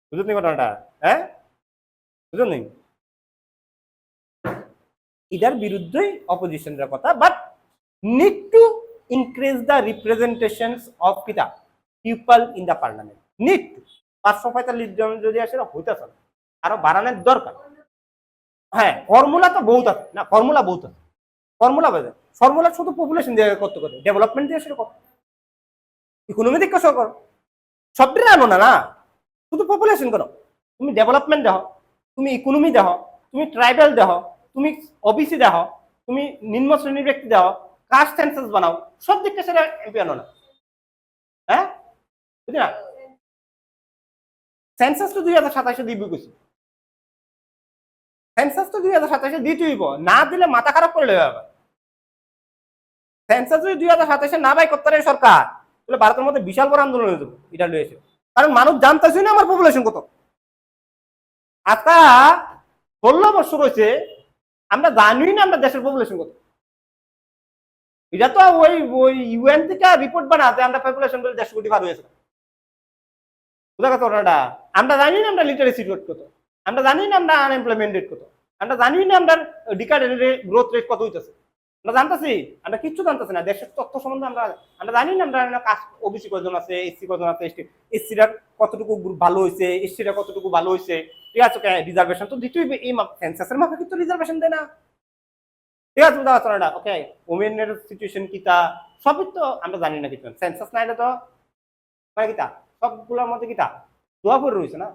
বুঝলি ঘটনাটা, হ্যাঁ বুঝলি, এটার বিরুদ্ধেই অপোজিশনের কথা, but need to increase the representations of কিতা people in the parliament, need to 545 জন যদি আসে হইতেছে না, আরো বাড়ানোর দরকার, হ্যাঁ ফর্মুলা তো বহুত আছে না, ফর্মুলা বহুত আছে, ফর্মুলা বাজে, ফর্মুলা শুধু পপুলেশন দিয়ে করতে করে, ডেভেলপমেন্ট দিয়ে সেটা করো, ইকোনমি দিকে শো করো, সবটা আনো না, না শুধু পপুলেশন করো, তুমি ডেভেলপমেন্ট দেখো, তুমি ইকোনমি দেখো, তুমি ট্রাইবেল দেখো, তুমি ওবিসি দেখো, তুমি নিম্ন শ্রেণীর ব্যক্তি দেখো, কাস্ট সেন্সাস বানাও, সব দিকটা সেটা এমপি আনো না, হ্যাঁ বুঝলি না, সেন্সাস তো 2027 দিবি কইছি, সেন্সাস তো 2027 দিতে হইব, না দিলে মাথা খারাপ করে লেবে আবার, সেন্সাস যদি 2027 না বাই করতে পারে সরকার, তাহলে ভারতের মধ্যে বিশাল বড় আন্দোলন হয়ে যাবে, এটা লয়েছে, কারণ মানুষ জানতেছে না আমার পপুলেশন কত, আজকা 16 বছর হয়েছে আমরা জানি না আমরা দেশের পপুলেশন কত, এটা তো ওই ওই ইউএন থেকে রিপোর্ট বানাতে আমরা পপুলেশন বলে 150 কোটি পার হয়েছে, বুঝা গেছে ওটা, আমরা জানি না আমরা লিটারেসি রেট কত, আমরা জানি না আমরা আনএমপ্লয়মেন্ট রেট কত, আমরা জানি না আমরা ডিকাডের গ্রোথ রেট কত হইতেছে, আমরা জানতেছি, আমরা কিচ্ছু জানতেছি না দেশের তথ্য সম্বন্ধে, আমরা জানি না আমরা কাস্ট ওবিসি কজন আছে, এসসি কজন আছে, এসসিরা কতটুকু ভালো হয়েছে, এসসিরা কতটুকু ভালো হয়েছে, ঠিক আছে, রিজার্ভেশন তো দিতেই, এই সেন্সাসের মাফে কিন্তু রিজার্ভেশন দেয় না, ঠিক আছে বুঝা পারছো না, ওকে ওমেনের সিচুয়েশন কিতা সবই তো আমরা জানি না কিছু, সেন্সাস না এটা তো মানে কিতা সবগুলোর মধ্যে কিতা দোয়া করে রয়েছে না।